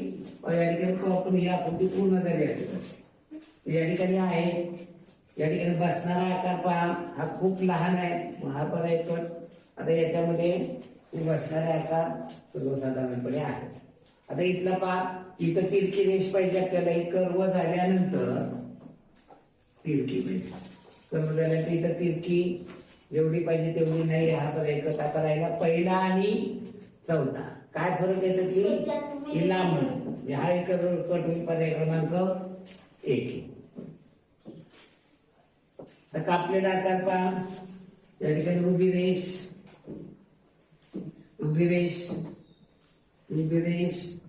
आपण ही आकृती पूर्ण झाली असेल या ठिकाणी आहे. या ठिकाणी बसणारा आकार पहा हा खूप लहान आहे हा पर्यायकट. आता याच्यामध्ये बसणारे आकार सर्वसाधारणपणे आहे. आता इथला पहा इथं तिरकी रेष पाहिजे आपल्याला. ही कर्व झाल्यानंतर तिरकी पाहिजे. कर्व झाल्यानंतर इथं तिरकी जेवढी पाहिजे तेवढी नाही. हा पर्यायकट आता राहिला पहिला आणि चौथा. काय फरक येतो की लांब. हा एक कट होईल पर्याय क्रमांक 1. कापलेला आकार पहा या ठिकाणी उभी रेष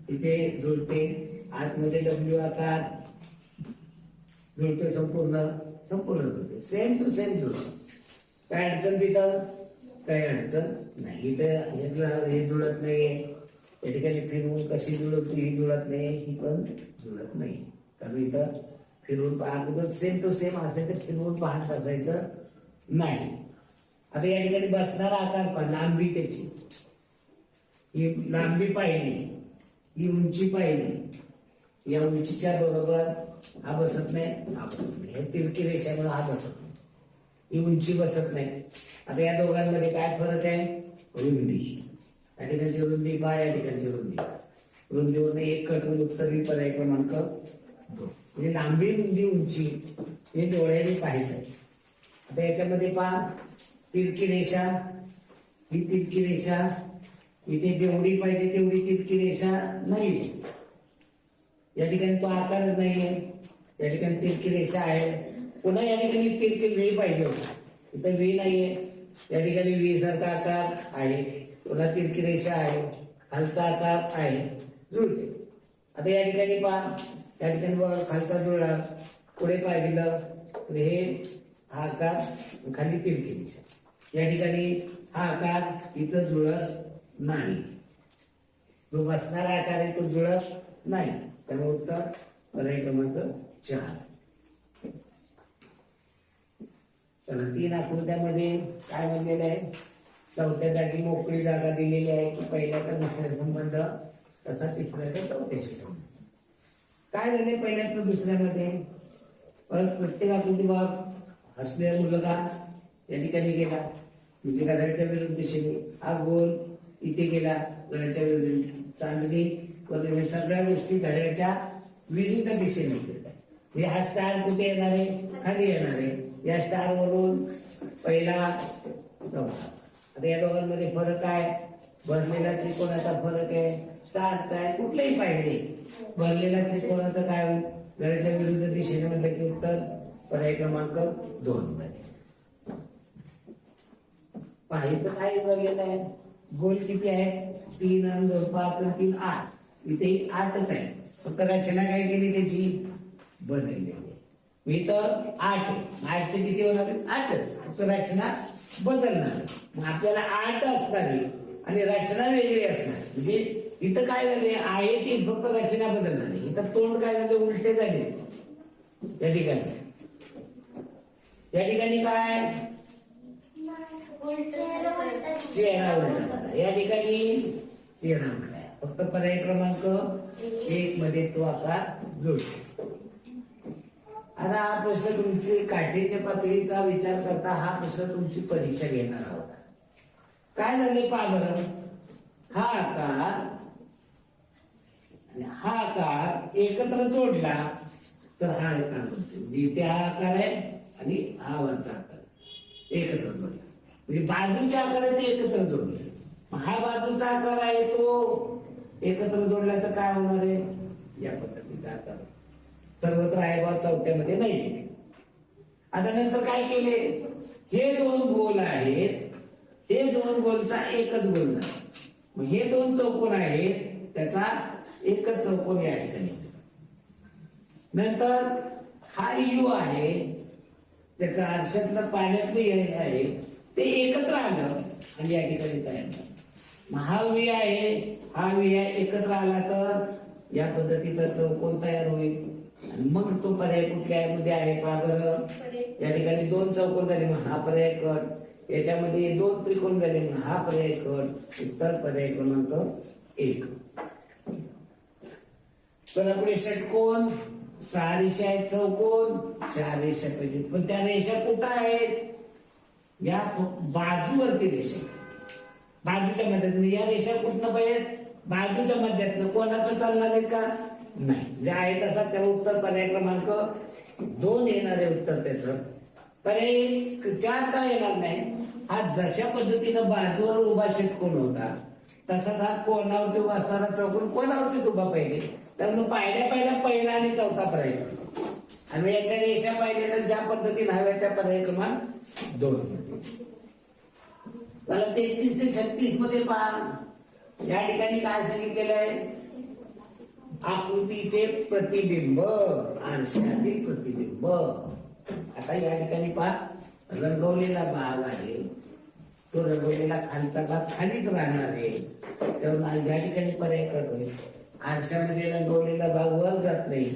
इथे जुळते. आतमध्ये डब्ल्यू आकार जुळतो. संपूर्ण जुळते. सेम टू सेम जुळतो. काय अडचण तिथं? काही अडचण नाही. इथं हे जुळत नाहीये. या ठिकाणी फिरवून कशी जुळत ही जुळत नाही. ही पण जुळत नाही कारण इथं फिरवून पहा सेम टू सेम असेल तर फिरवून पाहत असायचं नाही. आता या ठिकाणी बसणारा आकार पहा लांबी त्याची ही लांबी पाहिली ही उंची पाहिली. या उंचीच्या बरोबर हा बसत नाही हा बसत नाही. हे तिरकी रेषामुळे हा बसत नाही. ही उंची बसत नाही. आता या दोघांमध्ये काय फरक आहे? रुंदी. या ठिकाणची रुंदी पहा या ठिकाणची रुंदीवरून एक कट होईल. उत्तरी पर्याय क्रमांक 2. म्हणजे लांबी रुंदी उंची हे डोळ्याने पाहायचं. आता याच्यामध्ये पहा तिरकी रेषा ही तिरकी रेषा इथे जेवढी पाहिजे तेवढी तिरकी रेषा नाही. या ठिकाणी तो आकारच नाहीये. या ठिकाणी तिरकी रेषा आहे. पुन्हा या ठिकाणी तिरकी वेळ पाहिजे होता. इथं वेळ नाहीये. या ठिकाणी व्ही सारखा आकार आहे. पुन्हा तिरकी रेषा आहे. खालचा आकार आहे जुळते. आता या ठिकाणी पहा या ठिकाणी खालचा जुळला पुढे पाहिलं हे हा आकार खाली तिरकी रेषा. या ठिकाणी हा आकार इथं जुळत नाही. जो बसणारा आकार आहे तो जुळत नाही. त्यामुळे उत्तर पर्याय क्रमांक 4. चला 3 आकृत्यामध्ये काय म्हणलेलं आहे? चौथ्या जागी मोकळी जागा दिलेली आहे की पहिल्याचा दुसऱ्या संबंध तसा तिसऱ्याचा चौथ्याशी संबंध. काय झाले पहिल्याचं दुसऱ्यामध्ये? प्रत्येक आकृती भाग हसलेला मुलगा या ठिकाणी गेला म्हणजे घड्याळाच्या विरुद्ध दिशेने. हा गोल इथे गेला घड्याळाच्या विरुद्ध. चांदणी वगैरे सगळ्या गोष्टी घड्याळाच्या विरुद्ध दिशेने गेल्या. हा स्टार कुठे येणार आहे? खाली येणार आहे. या स्टार वरून पहिला चौथा. आता या दोघांमध्ये फरक आहे. भरलेला त्रिकोणाचा फरक आहे. स्टारचा आहे. कुठलेही पाहिजे भरलेला त्रिकोणाचा काय होईल? घड्याळाच्या विरुद्ध दिशेने म्हटलं की उत्तर पर्याय क्रमांक 2 मध्ये. पाहिजे तर काय झालेलं आहे? गोल किती आहे? 3 आणि 2 5 आणि 3 8. इथे 8च आहे. फक्त रचना काय केली त्याची? बदललेली. इथं 8 आहे. 8चे किती होणार? 8च. फक्त रचना बदलणार. मग आपल्याला 8 असणार आणि रचना वेगळी असणार. म्हणजे इथं काय झाले आहे ती फक्त रचना बदलणार नाही. इथं तोंड काय झाले? उलटे झाले. या ठिकाणी काय? चेहरा उलटा झाला. या ठिकाणी चेहरा उलटा आहे. फक्त पर्याय क्रमांक 1 मध्ये तो आकार जुळतो. आता हा प्रश्न तुमची काठीच्या पातळीचा विचार करता हा प्रश्न तुमची परीक्षा घेणार आहोत. काय झाले पहा बरं. हा आकार एकत्र जोडला तर हा आकार बनतो. इथे हा आकार आहे आणि हा वरचा आकार एकत्र जोडला म्हणजे बाजूच्या आकारात एकत्र जोडले. हा बाजूचा आकार आहे तो एकत्र जोडला तर काय होणार आहे? या पद्धतीचा आकार सर्वत्र आहे बा चौथ्यामध्ये नाही. आता नंतर काय केले? हे 2 गोल आहेत. हे 2 गोलचा एकच गोल झाला. मग हे 2 चौकोन आहेत त्याचा एकच चौकोन या ठिकाणी. नंतर हा यू आहे त्याचा आरशातलं पाण्यातलं आहे ते एकत्र आलं आणि या ठिकाणी तयार झालं. मग हा व्ही आहे हा व्ही आहे एकत्र आला तर या पद्धतीचा चौकोन तयार होईल. आणि मग तो पर्याय कुठल्या मध्ये आहे पहा बरं. या ठिकाणी 2 चौकोन झाले मग हा पर्याय कट, याच्यामध्ये 2 त्रिकोण झाले मग हा पर्याय कट. उत्तर पर्याय क्रमांक 1. चला पुढे षटकोन. 6 रेषा आहेत, चौकोन 4 रेषा पाहिजे, पण त्या रेषा कुठं आहेत? या बाजूवरती रेषा, बाजूच्या मध्यात. या रेषा कुठनं पाहिजे? बाजूच्या मध्यातनं. कोणाचं चालणार आहे का? नाही. जे आहे तसं त्याला उत्तर पर्याय क्रमांक 2 येणार आहे उत्तर त्याचं. पर्याय 4 का येणार नाही? हा जशा पद्धतीनं बाजूवर उभा षटकोन होता तसाच हा कोणावरती उभा असणारा चौकोन कोणावरतीच उभा पाहिजे. तर मग पहिला आणि चौथा पर्याय. आणि याच्या रेषा पाहिजे तर ज्या पद्धतीने हव्या त्या पर्याय क्रमांक 2. मला 33 ते 36 मध्ये पहा. या ठिकाणी काय सांगितलेलं आहे? आकृतीचे प्रतिबिंब, आरशातील प्रतिबिंब. आता या ठिकाणी पहा, रंगवलेला भाग आहे, तो रंगवलेला खालचा भाग खालीच राहणार आहे. तेव्हा या ठिकाणी पर्याय करतोय. आरशामध्ये रंगवलेला भाग वर जात नाही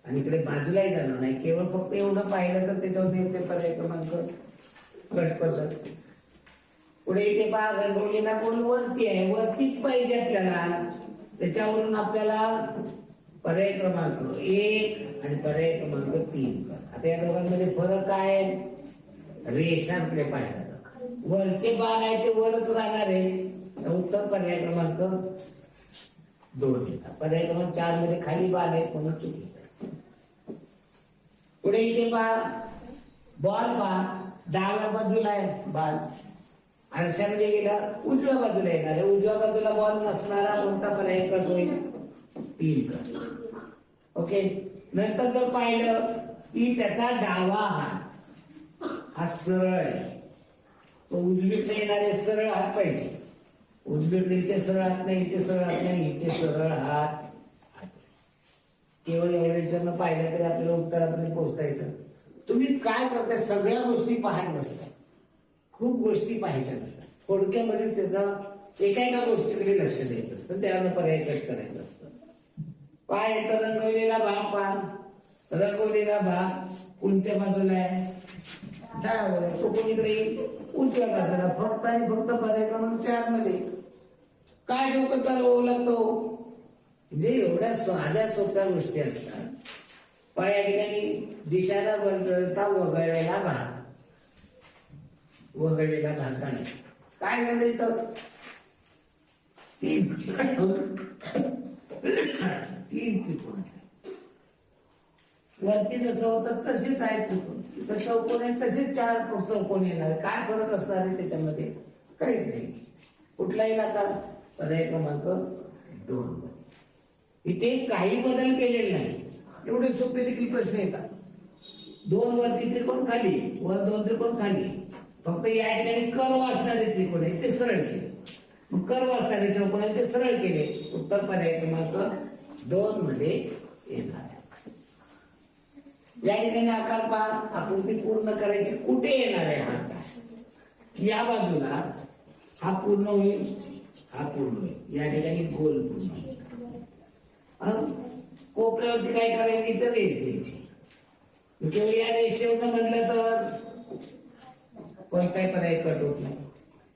आणि इकडे बाजूलाही जाणार नाही. केवळ फक्त एवढं पाहिलं तर त्याच्यावर ते पर्याय क्रमांक कट पडतात. पुढे इथे पहा, रंगवलेला कोण वरती आहे, वरतीच पाहिजे आपल्याला. त्याच्यावरून आपल्याला पर्याय क्रमांक 1 आणि पर्याय क्रमांक 3. आता या दोघांमध्ये फरक काय आहे? रेषा आपले पाहिजे. वरचे बाण आहे ते वरच राहणार आहे. उत्तर पर्याय क्रमांक 2. पर्याय क्रमांक 4 मध्ये खाली बाण आहेत म्हणून चुकीचं. पुढे इथे पहा, बॉल पहा, डाव्या बाजूला आहे बाण. आरशामध्ये गेला उजव्या बाजूला येणार आहे. उजव्या बाजूला बॉल नसणारा कोणता पर्याय कट होईल? 3 कट. ओके. नंतर जर पाहिलं की त्याचा डावा हात हा सरळ आहे, तो उजवीकडे येणारे सरळ हात पाहिजे. उजवीकडे इथे सरळ हात नाही, इथे सरळ हात नाही, इथे सरळ हात. केवळ एवढ्याच्यानं पाहिलं तरी आपल्याला उत्तरापर्यंत पोहोचता येतं. तुम्ही काय करताय? सगळ्या गोष्टी पाहत नसतात, खूप गोष्टी पाहायच्या नसतात. थोडक्यामध्ये त्याचा एका गोष्टीकडे लक्ष द्यायचं असतं, त्याला पर्याय कट करायचं असतं. पाय तर रंगवलेला भाग पहा. रंगवलेला भाग कोणत्या बाजूला आहे? डाव्या बाजूला. तो कोणीकडे येईल? उजव्या बाजूला. फक्त आणि फक्त पर्याय क्रमांक 4 मध्ये. काय डोकं चालवावं लागतो? जे एवढ्या साध्या सोप्या गोष्टी असतात. पाय या ठिकाणी दिशाला बदलता वगळलेला भाग, वगळलेला भाग काढायचा. काय झालं इथं? 3 त्रिकोण. वरती जसं होतं तसेच आहेत त्रिकोण. तिथं चौकोन आहे तसेच 4 चौकोन येणार. काय फरक असणार आहे त्याच्यामध्ये? काहीच नाही. कुठला इलाका? पर्याय क्रमांक 2. इथे काही बदल केलेले नाही. एवढे सोपे देखील प्रश्न येतात. 2 वरती त्रिकोण खाली, वर 2 त्रिकोण खाली. फक्त या ठिकाणी कर्व असणारे त्रिकोण आहे ते सरळ केले. मग कर्व असणारे चौकोन आहे ते सरळ केले. उत्तर पर्याय क्रमांक 2 मध्ये येणार. या ठिकाणी आकार पहा. आकृती पूर्ण करायची कुठे येणार आहे? हा या बाजूला हा पूर्ण होईल, हा पूर्ण होईल. या ठिकाणी गोल पूर्ण होईल. कोपऱ्यावरती काय करायचं? इथं रेष द्यायची. केवळ या रेषेवरनं म्हटलं तर कोणताही पर्याय कट होत नाही.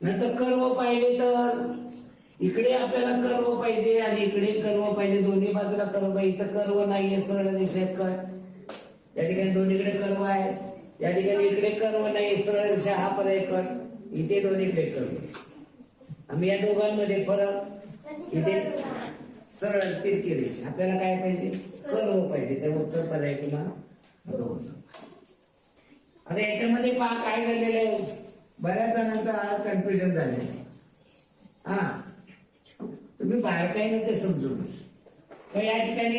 नंतर कर्व पाहिले तर इकडे आपल्याला कर्व पाहिजे आणि इकडे कर्व पाहिजे. दोन्ही बाजूला कर्व पाहिजे. इथं कर्व नाहीये, सरळ रेषेत कट. या ठिकाणी दोन्हीकडे कर्व आहे. या ठिकाणी इकडे कर्व नाही, सरळ रेषा. हा पर्याय कट. इथे दोन्हीकडे कर्व. आम्ही या दोघांमध्ये फरक. इथे सरळ तिरकी रेषा. आपल्याला काय पाहिजे? कर्व पाहिजे. त्या उत्तर पर्याय क्रमांक 2. आता याच्यामध्ये पहा काय झालेलं आहे. बऱ्याच जणांचा कन्फ्युजन झालेलं आहे. हा, तुम्ही बारकाईने ते समजून घ्या. या ठिकाणी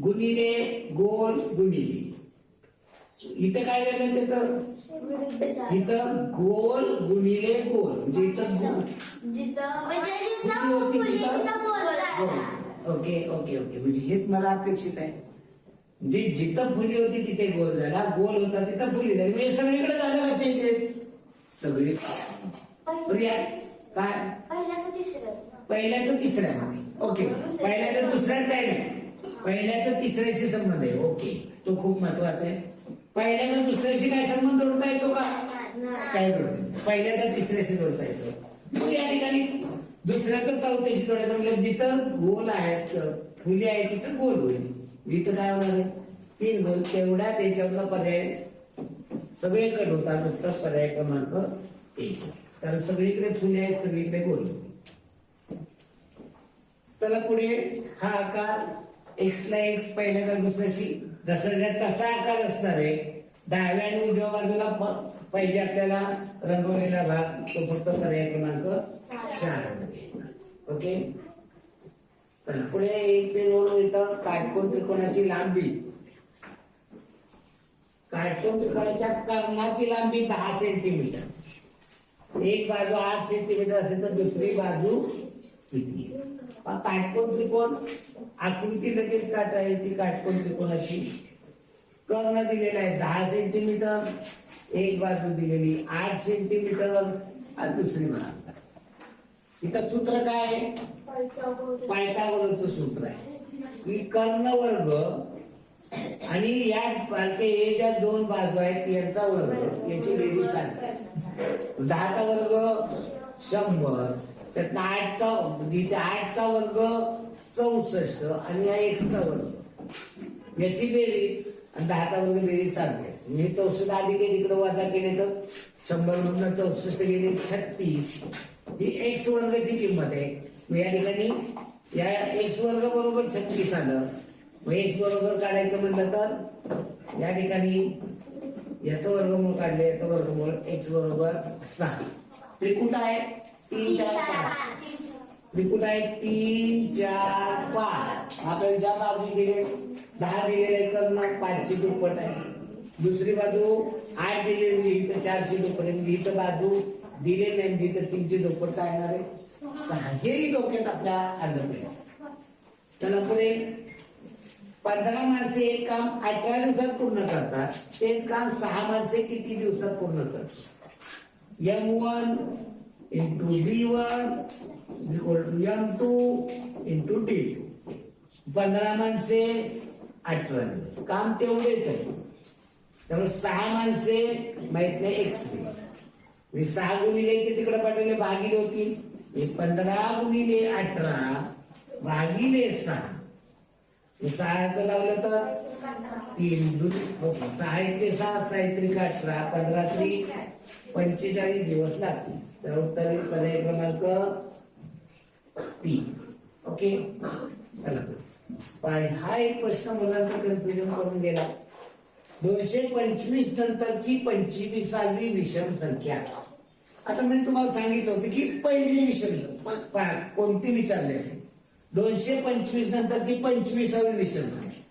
गुणिले गोल गुणिले. इथं काय झालं त्याचं? इथं गोल गुणिले गोल. म्हणजे इथं ओके ओके ओके. म्हणजे हेच मला अपेक्षित आहे. म्हणजे जिथं फुली होती तिथे गोल झाला, गोल होता तिथं फुली झाली. म्हणजे सगळीकडे झालं का चेंजेस? सगळी. काय? पहिल्याचं तिसऱ्यामध्ये. ओके. पहिल्याचं दुसऱ्यात काय नाही. पहिल्याचा तिसऱ्याशी संबंध आहे. ओके, तो खूप महत्वाचा आहे. पहिल्याचा दुसऱ्याशी काय संबंध जोडता येतो का? काय जोडतो? पहिल्याचा तिसऱ्याशी जोडता येतो. मग या ठिकाणी दुसऱ्याचा चौथ्याशी जोडायचं म्हणजे जिथं गोल आहेत फुले आहे तिथं गोल होईल. इथं काय होणार आहे? 3 गोल. तेवढ्या त्याच्यावरला पर्याय सगळे कट होतात. उत्तर पर्याय क्रमांक 1. कारण सगळीकडे फुले आहेत, सगळीकडे गोल. चला पुढे. हा आकार एक्स ला एक्स पहिल्याचा दुसऱ्याशी जसं तसा आकार असणार आहे. डाव्या आणि उजव्या बाजूला पाहिजे आपल्याला रंगवलेला भाग, तो फक्त पर्याय क्रमांक 4. ओके, तर पुढे 1 ते 2 येतं. काटकोन त्रिकोणाची लांबी. काटकोन त्रिकोणाच्या कर्णाची लांबी 10 सेंटीमीटर. एक बाजू 8 सेंटीमीटर असेल तर दुसरी बाजू किती? काटकोन त्रिकोण आकृती लगेच काढायची. काटकोन त्रिकोणाची कर्ण दिलेला आहे 10 सेंटीमीटर, एक बाजू दिलेली 8 सेंटीमीटर आणि दुसरी बाजू. इथं सूत्र काय आहे? पायथागोरसचं सूत्र आहे की कर्ण वर्ग आणि या हे ज्या 2 बाजू आहेत यांचा वर्ग याची बेरीज सांगतात. 10चा वर्ग 100, त्यातनं 8चा वर्ग 64 आणि या एक्सचा वर्ग याची बेरीज आणि 10चा वर्ग बेरीज सांगते. हे 64 आधी काही तिकडे वजा केले तर 100 मधून 64 गेले 36. ही एक्स वर्गाची किंमत आहे. या ठिकाणी या एक्स वर्ग बरोबर 36 आलं. मग एक्स बरोबर काढायचं म्हणलं तर या ठिकाणी याचं वर्गमूळ काढले, याचं वर्गमूळ एक्स बरोबर 6. त्रिकुट आहे 3 4 5. त्रिकुट आहे 3 4 5. आपण ज्या बाजू दिले 10 दिलेले कर्ण 5 ची दुप्पट आहे. दुसरी बाजू 8 दिलेली इथं 4 ची दुप्पट आहे. इथं बाजू दिले नाही इथं 3 ची दुप्पट काय येणार आहे? 6. हेही डोक्यात आपल्या आलं पाहिजे. चला पुढे. 15 माणसे एक काम 18 दिवसात पूर्ण करतात. तेच काम 6 माणसे किती दिवसात पूर्ण करतात? M1 into D1 is equal to M2 into D2. 15 माणसे 18 दिवस. काम तेवढेच आहे. त्यामुळे 6 माणसे माहित नाही x दिवस. 6 गुणिले इथे तिकडे पाठवले भागिले होती. 15 गुणिले 18 भागिले 6. 6 लावलं तर 3 6 1 6 6 3 18 15 3 45 दिवस लागतील. तर उत्तर पर्याय क्रमांक 3. ओके, हा एक प्रश्न मुलांचा कन्फ्युजन करून गेला. 225 नंतरची 25वी विषम संख्या. आता मी तुम्हाला सांगितलं होतं की पहिली विषम कोणती विचारली असेल. 225 नंतरची 25वी विषम संख्या.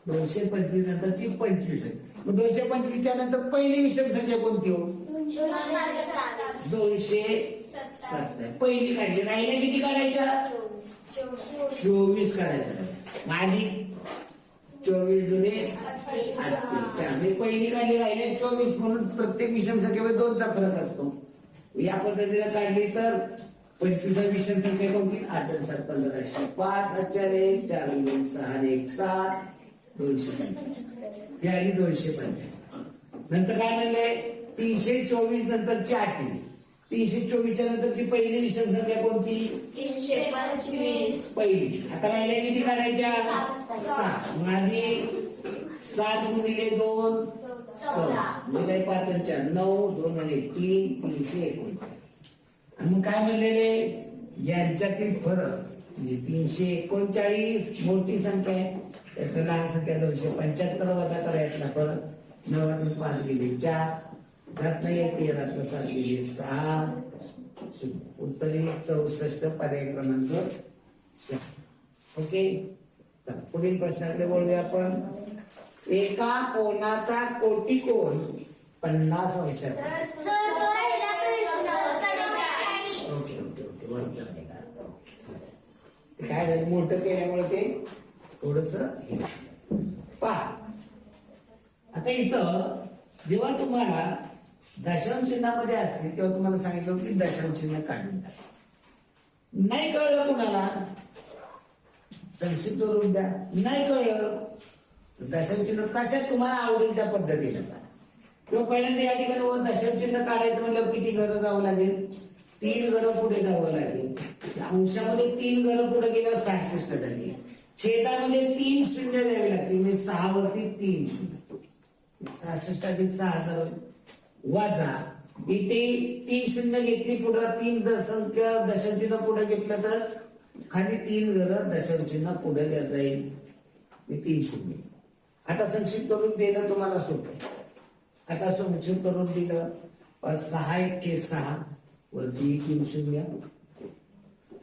225 नंतरची 25. मग 225च्या नंतर पहिली विषम संख्या कोणती हो? 270. पहिली काढली. राहिल्या किती काढायच्या? 24 काढायच्या. आधी 24 दुने 48. पहिली काढली, राहिले 24. म्हणून प्रत्येक विषम संख्येमध्ये 2चा फरक असतो. या पद्धतीने काढली तर 25वी विषम संख्या कोणती? 8 7 15 5 4 1 4 2 6 1 7 250. ही आली 250. नंतर काय म्हणलंय? 324 नंतरची 8वी. 324च्या नंतरची पहिली विषम संख्या कोणती? 325. पहिली. आता राहिल्या किती काढायच्या? 7. आधी 7 गुणिले 2 14. म्हणजे 5 आणि 4 9 2 आणि 3 349. आणि मग काय म्हणलेले? यांच्यातील फरक म्हणजे 339 मोठी संख्या आहे, त्यातलं लहान संख्या 275 वजा करायचा फरक. 9 5 गेले 4, घात नाही 13 7 गेले 6. उत्तरे 64 पर्याय क्रमांक 4. ओके, चला पुढील प्रश्नाकडे बोलूया आपण. एका कोणाचा कोटी कोण 50 अंशाचा. ओके ओके ओके, बरोबर. काय झालं? मोठं केल्यामुळे ते थोडस पहा. आता इथं जेव्हा तुम्हाला दशांश चिन्हामध्ये असते तेव्हा तुम्हाला सांगितलं की दशांश चिन्ह काढून टाका. नाही कळलं कुणाला संक्षिप्त रूप द्या. नाही कळलं दशम चिन्ह कशात तुम्हाला आवडेल त्या पद्धतीने करा. किंवा पहिल्यांदा या ठिकाणी दशम चिन्ह काढायचं म्हटलं किती घरं जावं लागेल, 3 घरं पुढे जावं लागेल. अंशामध्ये 3 घरं पुढे गेल्यावर 66 झाली. छेदामध्ये 3 शून्य द्यावे लागतील म्हणजे 6 वरती 3 शून्य, 66 अधिक 6 झालं. वजा इथे 3 शून्य घेतली पुढं 3 संख्या दशम चिन्ह पुढे घेतलं तर खाली 3 घरं दशम चिन्ह पुढे घेता येईल 3 शून्य. आता संक्षिप्त रूप देणं तुम्हाला सोपं आहे. आता संक्षिप्त रूप दिलं 6 1 6 वरची 3 शून्य,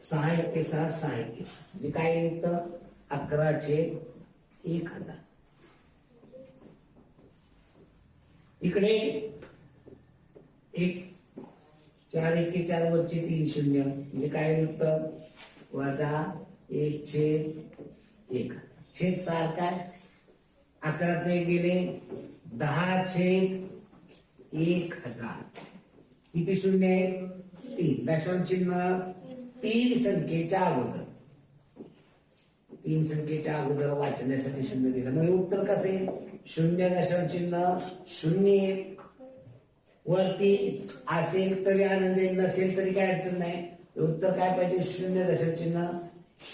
6 1 6 6 1 6 म्हणजे काय निघतं 11/1000. इकडे 4 1 4 वरची 3 शून्य म्हणजे काय निघतं वजा 1/1000. छेद सारखा 11 ते गेले 10/1000. किती शून्य आहे 3. दशम चिन्ह 3 संख्येच्या अगोदर 3 संख्येच्या अगोदर वाचण्यासाठी शून्य दिलं. मग उत्तर कसं आहे 0 दशम चिन्ह 0 1 वरती असेल तरी आनंद आहे, नसेल तरी काय अडचण नाही. उत्तर काय पाहिजे 0 दशम चिन्ह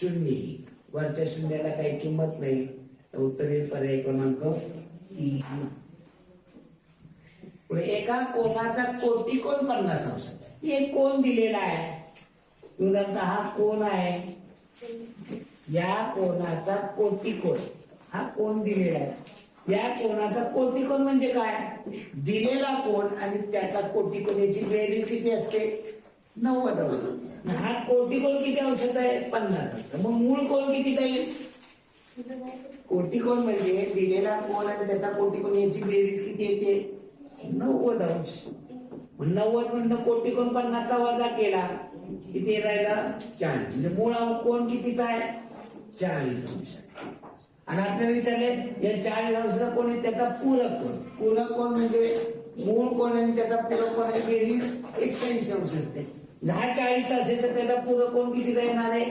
0 1. वरच्या शून्याला काही किंमत नाही. उत्तर येईल पर्याय क्रमांक 3. पुढे एका कोणाचा कोटिकोण 50 अंशाचा. एक कोण दिलेला आहे उदाहरणार्थ हा कोण आहे. या कोणाचा कोटिकोण हा कोण दिलेला आहे. या कोणाचा कोटिकोण म्हणजे काय दिलेला कोण आणि त्याचा कोटिकोण याची बेरीज किती असते 90. हा कोटिकोण किती अंशाचा आहे 50. मग मूळ कोण किती येईल. कोटिकोण म्हणजे दिलेला कोण आणि त्याचा कोटिकोण याची बेरीज किती येते 90 अंश. 90 मधनं कोटिकोण 50चा वजा केला किती राहिला 40. म्हणजे मूळ कोण कितीचा आहे 40 अंश. आणि आपल्याला विचारले या 40 अंशाचा कोण आहे त्याचा पूरक कोण. पूरक कोण म्हणजे मूळ कोण आणि त्याचा पूरक कोणाची बेरीज 180 अंश असते. 40 असेल तर त्याचा पूरक कोण कितीचा येणार आहे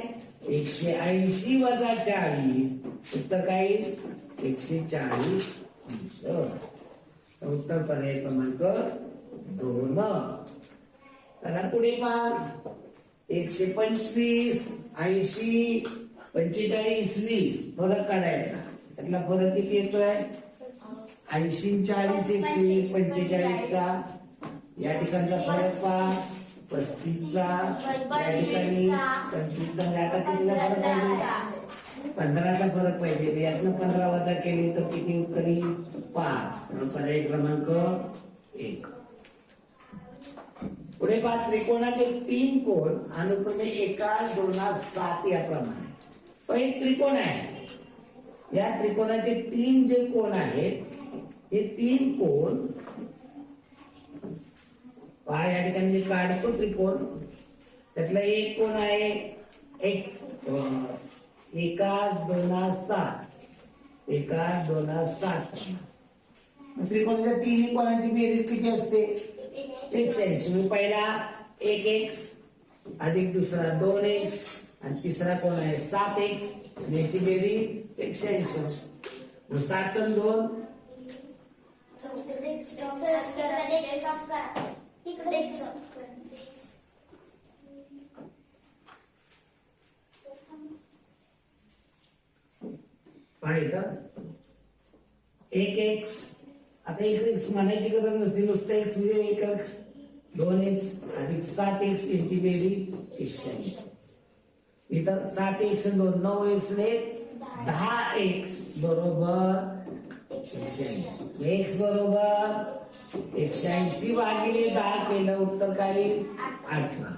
180 वजा 40. उत्तर काय 140 अंश. उत्तर पर्याय क्रमांक 2. चला पुढे पहा 125 80 45 20 फरक काढायचा. त्यातला फरक किती येतोय 80 40 120 45चा. या ठिकाणचा फरक पहा 35चा. या ठिकाणी 25चा. आता कितीला फरक पाहिजे 15चा फरक पाहिजे. यातनं 15 वजा केली तर किती उत्तर येईल 5. पर्याय क्रमांक 1. पुढे 5 त्रिकोणाचे 3 कोण अनुक्रमे 1 2 7 याप्रमाणे. पहिले त्रिकोण आहे. या त्रिकोणाचे 3 जे कोण आहेत हे 3 कोण पहा. या ठिकाणी मी काढतो त्रिकोण. त्यातला एक कोण आहे x 1 2 7 1 2 7. त्रिकोणाच्या 3 कोणाची बेरीज किती असते 180. पहिला 1x अधिक दुसरा 2x आणि तिसरा कोण आहे 7x. याची बेरीज 180. 7 आणि 2 पाहिजे 1x. आता 1x म्हणायची गरज नसते. नुसतं x म्हणजे 1x 2x अधिक 7x यांची बेरीज 180. इथं 7x 2 9x ने 10x बरोबर 180. x बरोबर 180 भागिले 10 केलं उत्तर काय येईल 18.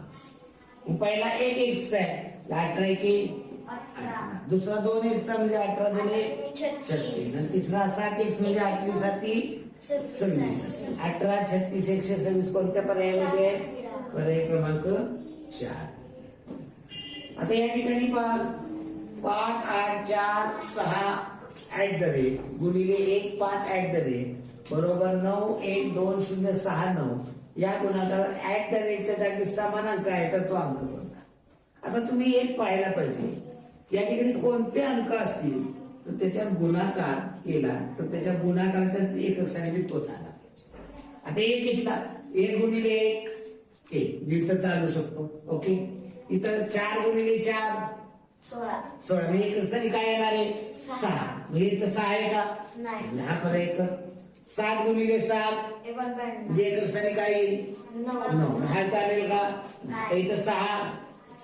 पहिला 1x आहे 18 की 18. दुसरा 2x म्हणजे 18 दुने 36 आणि तिसरा 7x म्हणजे 18 7 26. 18 36 126 कोणत्या पर्यायामध्ये पर्याय क्रमांक 4. आता या ठिकाणी पहा 5 8 4 6 ऍट द रेट गुणिले 1 5 ऍट द रेट बरोबर 9 1 2 0 6 9. या गुणाकारात ऍट द रेटच्या जागी समान अंक आहे तर तो अंक कोणता. आता तुम्ही एक पाहायला पाहिजे या ठिकाणी कोणते अंक असतील तर त्याच्या गुणाकार केला तर त्याच्या गुणाकाराच्या एकक सांगितले तोच आला पाहिजे. आता एक घेतला 1 गुणिले 1 जिथं चालू शकतो. ओके, इथं 4 गुणिले 4 16 म्हणजे एकक स्थानी काय येणार आहे 6. म्हणजे इथं 6 आहे का नाही. हा पर्याय कर. 7 गुणिले 7 म्हणजे एकक स्थानी काय येईल 9. हा चालेल का तर इथं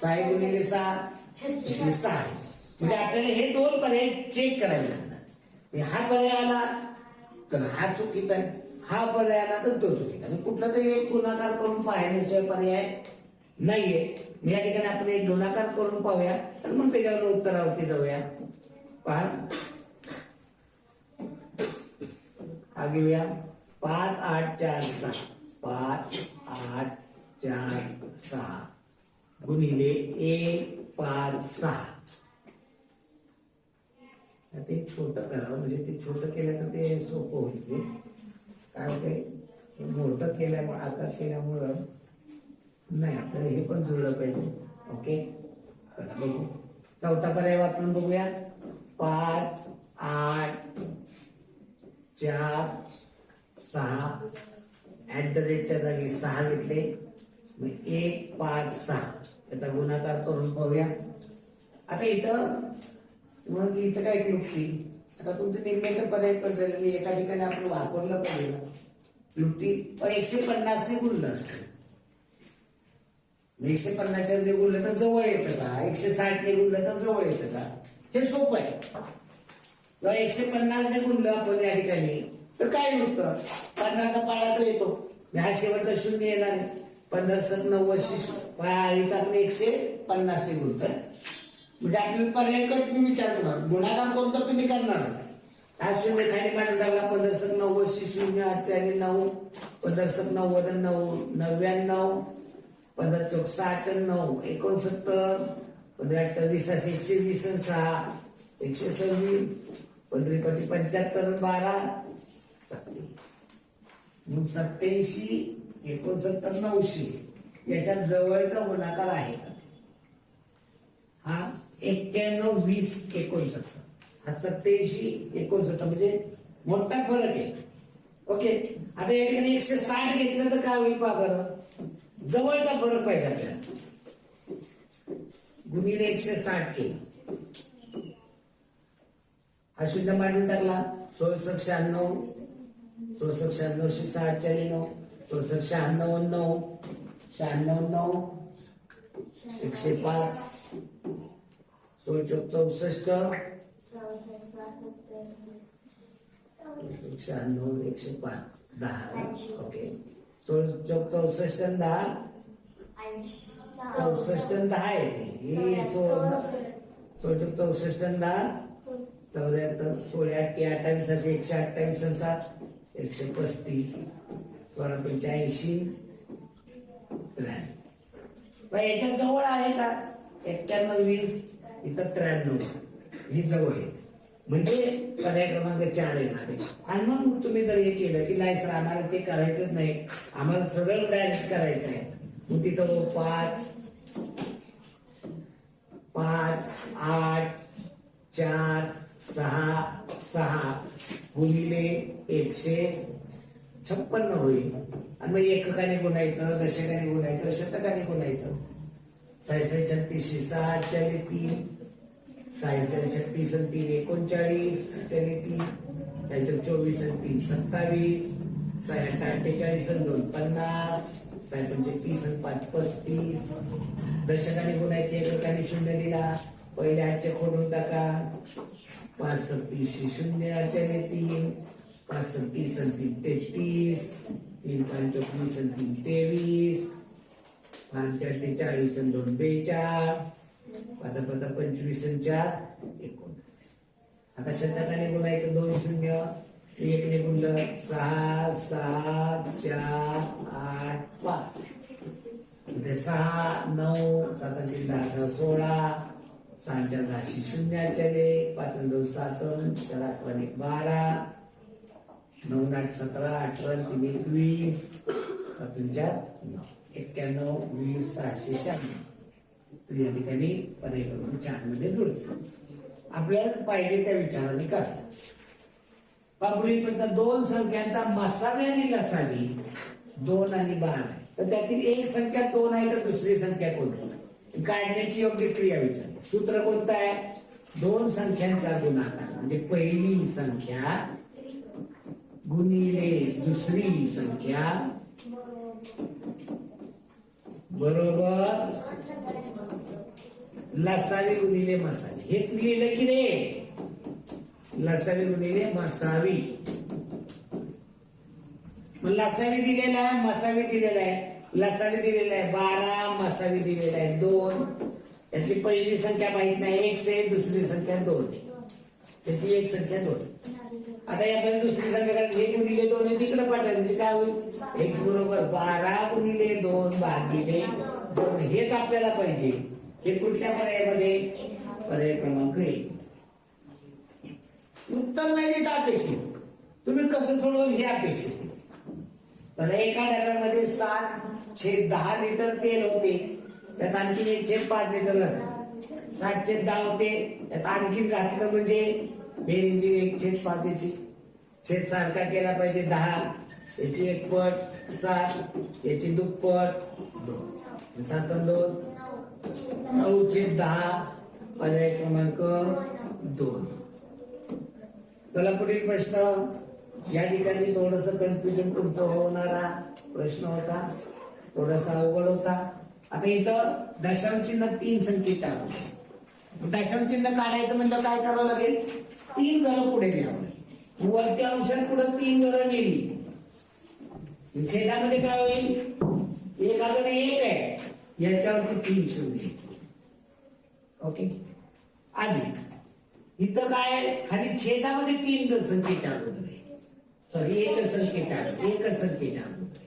6 गुणिले 6 6 आहे. म्हणजे आपल्याला हे दोन पर्याय चेक करावे लागतात. हा पर्याय आला तर हा चुकीचा आहे, हा पर्याय आला तर तो चुकीचा. म्हणजे कुठला तरी एक गुणाकार करून पाहण्याशिवाय पर्याय नाहीये. या ठिकाणी आपण एक गुणाकार करून पाहूया आणि मग त्याच्यावर उत्तरावरती जाऊया. पहा हा घेऊया 5 8 4 6 5 8 4 6 गुणिले 1 5 6. ते छोटं करावं म्हणजे ते छोटं केलं तर ते सोपं होईल. ते काय होते मोठं केल्यामुळे आकार केल्यामुळं नाही आपल्याला हे पण जुळलं पाहिजे. ओके, चला बघू चौथा पर्याय वापरून बघूया. 5 8 4 6 @च्या जागी 6 घेतले. 1 5 6 त्याचा गुणाकार करून पाहूया. आता इथं मग इथं काय युक्ती आता तुमचं निम्म्याचं पर्याय पण झालं एका ठिकाणी आपण वापरलं पाहिजे युक्ती. 150 ने गुणलं असतं. 150 ने गुणलं तर जवळ येतं का 160 ने गुणलं तर जवळ येतं का हे सोपं आहे. किंवा 150 ने गुणलं आपण या ठिकाणी तर काय होतं 15चा पाडा तर येतो. हा शेवटचा शून्य येणार आहे. 15 7 90 इथं आपण 150 ने गुणतोय. म्हणजे आपल्याला पर्याय कट तुम्ही विचार करणार गुणाकार कोणता तुम्ही करणार. हा शून्य खाली पाडून टाकला. 15 7 90 0 8 9 15 7 90 9 99 15 चौक 60 9 69 15 28 120 6 126 15 5 75 12 मग 87 69 90 याच्यात जवळचा गुणाकार आहे का हा 91 20 69 हा 87 69 म्हणजे मोठा फरक आहे. ओके, आता या ठिकाणी 160 घेतलं तर काय होईल पहा बरं जवळचा फरक पाहिजे आपल्याला. गुणिले 160 केलं हा शून्य मांडून टाकला. 16 96 16 96 6 9 16 96 9 96 9 105 16 64 96 105 10. ओके 16 64 10 64 10 येते हे 16 64 10 74 16 28 128 7 135 16 85 93. याच्या जवळ आहे का 91 20 इथं 93 ही जवळ आहे. म्हणजे पर्याय क्रमांक 4 येणार आहे. आणि मग तुम्ही जर हे केलं की नाही सर आम्हाला ते करायचंच नाही आम्हाला सरळ डायरेक्ट करायचं आहे मग तिथं 5 5 8 4 6 6 गुणिले 156 होईल. आणि मग एककाने गुणायचं दशकाने गुणायचं शतकाने गुणायचं. 66 36 7 4 3 66 36 3 39 त्याने 3 24 3 27 48 2 50 35 5 35 दशकाने गुणायचे एककाने शून्य दिला पहिले हातचे खोडून टाका. 5 37 0 3 5 37 33 3 5 24 3 23 5 4 40 2 42 5 5 25 4 19. आता शतकाने गुणायचं 2 0 1 ने गुणलं 6 7 4 8 5 6 9 7 3 10 16 6 4 10 0 चले 5 2 7 4 8 1 12 9 8 17 18 3 21 5 4 9 91 20 696 तर या ठिकाणी पर्याय क्रमांक 4 मध्ये जोडायचं. आपल्याला पाहिजे त्या विचाराने करा. पुढील प्रश्न, दोन संख्यांचा मसावी आणि लसावी 2 आणि 12 तर त्यातील एक संख्या 2 आहे तर दुसरी संख्या कोणती काढण्याची योग्य क्रिया विचार. सूत्र कोणतं आहे? दोन संख्यांचा गुणाकार म्हणजे पहिली संख्या गुणिले दुसरी संख्या बरोबर लसावी गुणिले मसावी. हेच लिहिलं की रे? लसावी गुणिले मसावी. मग लसावी दिलेला आहे, मसावी दिलेला आहे. लसावी दिलेला आहे 12, मसावी दिलेला आहे 2. त्याची पहिली संख्या माहित नाही, 1 आहे, दुसरी संख्या 2 आहे. त्याची एक संख्या 2. आता यामध्ये दुसरी संख्या काढली, 1 गुणिले 2 आहे, तिकडे पाठवा म्हणजे काय होईल? x बरोबर 12 गुणिले 2 भागिले 2. हेच आपल्याला पाहिजे. हे कुठल्या पर्यायामध्ये? पर्याय क्रमांक 1. उत्तर नाही देत अपेक्षित, तुम्ही कसं सोडवल हे अपेक्षित. तर एका डब्यामध्ये 7/10 लिटर तेल होते, त्यात आणखी 1/5 लिटर घातलं. 7/10 होते, त्यात आणखी घातलं म्हणजे बेरीज 1/5 याची छेद सारखा केला पाहिजे 10, याची 1 पट 7, याची दुप्पट 2, 7 आणि 2 9/10. पर्याय क्रमांक 2. चला पुढील प्रश्न. या ठिकाणी थोडस कन्फ्युजन तुमचं होणारा प्रश्न होता, थोडासा अवघड होता. आता इथं दशांश चिन्ह 3 संख्येत आहे. दशांश चिन्ह काढायचं म्हणजे काय करावं लागेल? 3 घरं पुढे घ्यावं. वरती अंशात पुढे 3 घरं नेली. छेदामध्ये काय होईल? 1001 आहे, याच्यावरती 3 शून्य. ओके. अधिक इथं काय खाली छेदामध्ये 3 संख्येच्या अगोदर आहे. सॉरी, एक संख्येच्या अगोदर.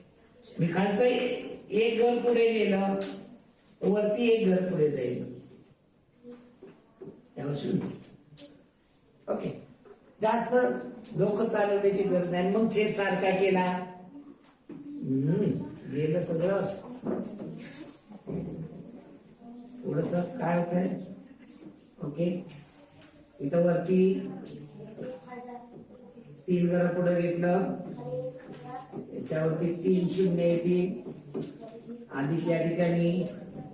मी खालचं एक घर पुढे नेलं, वरती एक घर पुढे जाईल, त्यावर शून्य. ओके. जास्त डोकं चालवण्याची गरज नाही. मग छेद सारखा केला, गेलं सगळं. थोडस काय होत आहे? ओके. इथं वरती 3 घर पुढे घेतलं, त्यावरती 3 शून्य येतील. अधिक या ठिकाणी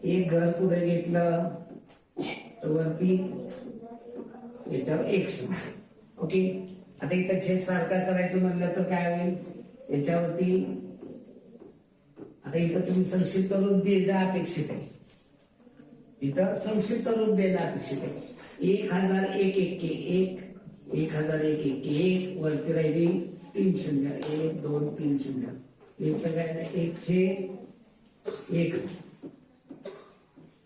1 घर पुढे घेतलं, तर वरती याच्यावर 1 शून्य. ओके. आता इथं छेद सारखा करायचं म्हणलं तर काय होईल? याच्यावरती आता इथं तुम्ही संक्षिप्त रूप देणं अपेक्षित आहे. इथं संक्षिप्त रूप देणं अपेक्षित आहे. 1001 1001 वरती राहिली 3 शून्य, 1 2 3 शून्य. इथं काय ना 1/1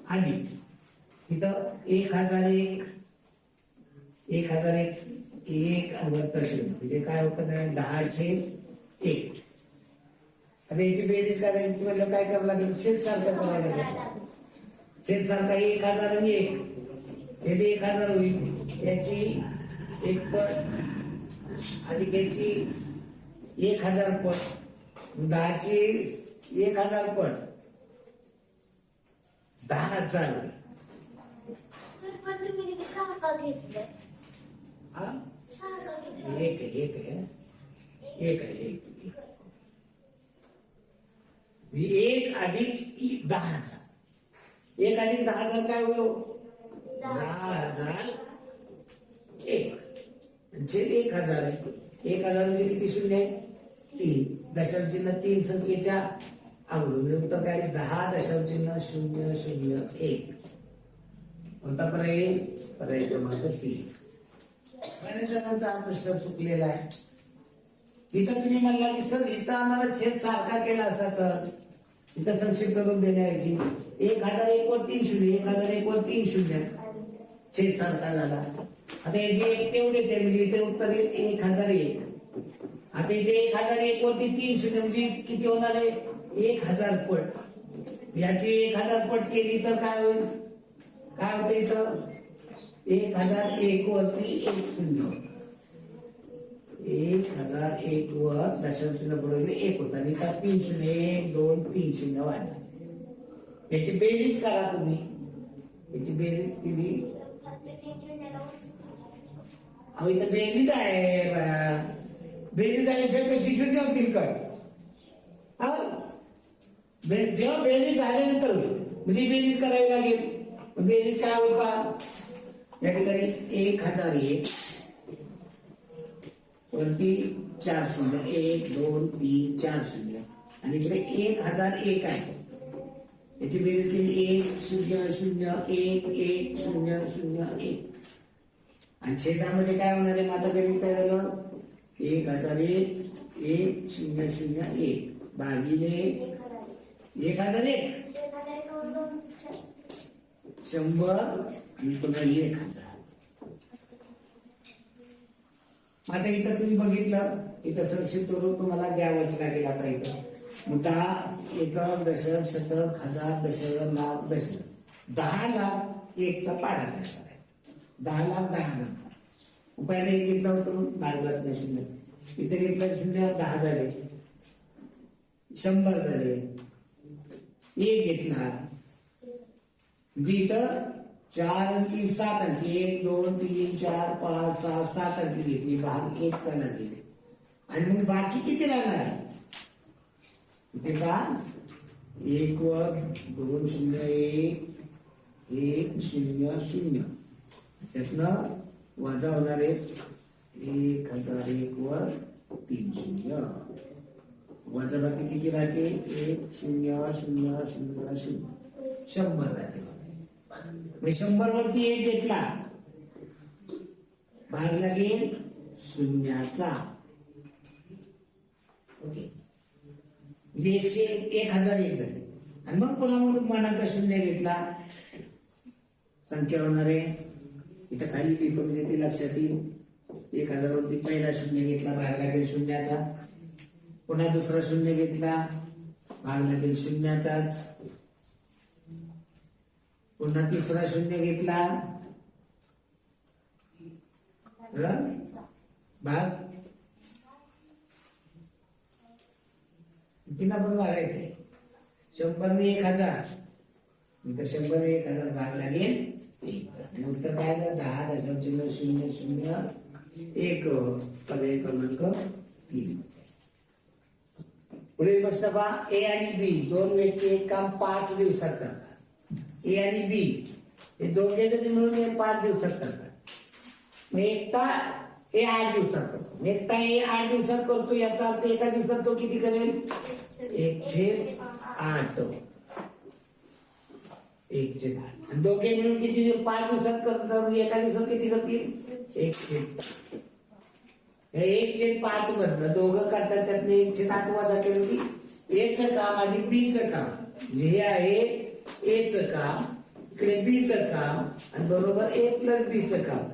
आणि इथं 1001 1 आणि वरता शून्य म्हणजे काय होतं ना 10/1. आता याची बेरीज करायची म्हणजे काय करावं लागेल? छेद सारखा करावं लागेल. छेद सारखा 1000 आणि 1 छेद 1000 होईल. याची 1 पट अधिक याची 1000 पट, 10ची 1000 पट 10,000 होईल. एक अधिक 10,000. 1 अधिक 10,000 काय होईल? 10,001 छेद 1000 आहे. 1000 म्हणजे किती शून्य आहे? 3. दशांश चिन्ह 3 संख्येच्या अगोदर म्हणजे उत्तर काय? 10.001. कोणता पर्याय येईल? पर्याय क्रमांक 3. बऱ्याच जणांचा हा प्रश्न चुकलेला आहे. इथं तुम्ही म्हणला की सर इथं आम्हाला छेद सारखा केला असता तर इथं संक्षिप्त रूप देण्याऐवजी 1001 वर 3 शून्य, 1001 वर 3 शून्य छेद सारखा झाला. आता याची 1 तेवढेच आहे म्हणजे इथे उत्तर येईल 1001. आता इथे 1001 वरती 3 शून्य म्हणजे किती होणार आहे? 1000 पट. याची 1000 पट केली तर काय होईल? काय होतं इथं? 1001 वरती 1 शून्य. 1001 वर दशांश चिन्ह पुढे 1 होता आणि इथं 3 शून्य 1 2 3 शून्य वाढला. याची बेरीज करा तुम्ही. याची बेरीज किती? अहो इथं बेरीज आहे बघा. बेरीज झाल्याशिवाय कशी शून्य होतील कट? जेव्हा बेरीज झाल्यानंतर होईल म्हणजे बेरीज करावी लागेल. बेरीज काय होईल पहा, या ठिकाणी 1001 वरती 4 शून्य, 1 2 3 4 शून्य आणि इकडे 1001 आहे. याची बेरीज केली 1 0 0 1 1 0 0 1 आणि छेदामध्ये काय होणार आहे? माता गणित काय झालं? 1001 1 0 0 1 भागिले 1001 100 आणि पुन्हा 1000. आता इथं तुम्ही बघितलं, इथं संक्षिप्त रूप तुम्हाला द्यावंच लागेल. आता इथं 10 एकक दशक शतक हजार दशक लाख दशक 10 लाख एकचा पाडा द्यायचा आहे. 10 लाख 10,000चा पहिला एक घेतला होता भाग जात नाही शून्य. इथे घेतला शून्य 10 झाले, 100 झाले. एक घेतला म्हणजे इथं 4 अंकी 7 अंकी 1 2 3 4 5 6 7 अंकी घेतली, भाग 1 चा लागेल. आणि मग बाकी किती राहणार आहे? इथे का 1 वर 2 0 1 1 0 0 त्यातनं वजा होणार आहे 1001 वर 3 0 वजा बाकी किती राहते? 1 0 0 0 0 100 राहते. 100 वरती 1 घेतला, भाग लागेल शून्याचा. ओके म्हणजे 1001 झाले. आणि मग पुन्हा मनाचा शून्य घेतला, संख्या होणार आहे इथं खाली लिहितो म्हणजे ते लक्षात येईल. 1000 वरती पहिला शून्य घेतला, भाग लागेल शून्याचा. पुन्हा दुसरा शून्य घेतला, भाग लागेल शून्याचाच. पुन्हा तिसरा शून्य घेतला, भाग किती पण भागायचंय. 100 ने 1000 100 ने 1000 भाग लागेल 1. उत्तर काय आलं? 10.0001 पर्याय क्रमांक 3. पुढील प्रश्न पहा. ए आणि बी दोन व्यक्ती एक काम 5 दिवसात करतात. ए आणि बी हे दोघे जरी मिळून हे 5 दिवसात करतात. मग एकटा हे 8 दिवसात करतो. एकटा हे 8 दिवसात करतो, याचा अर्थ एका दिवसात तो किती करेल? 1/8 1/8. आणि दोघे मिळून किती 5 दिवसात करतात, एका दिवसात किती करतील? 1/8. 1/5 मधलं दोघं करतात, त्यातनं 1/8 वजा केलं की एचं काम आणि बीचं काम. म्हणजे हे आहे एचं काम, इकडे बीचं काम आणि बरोबर A + B चं काम.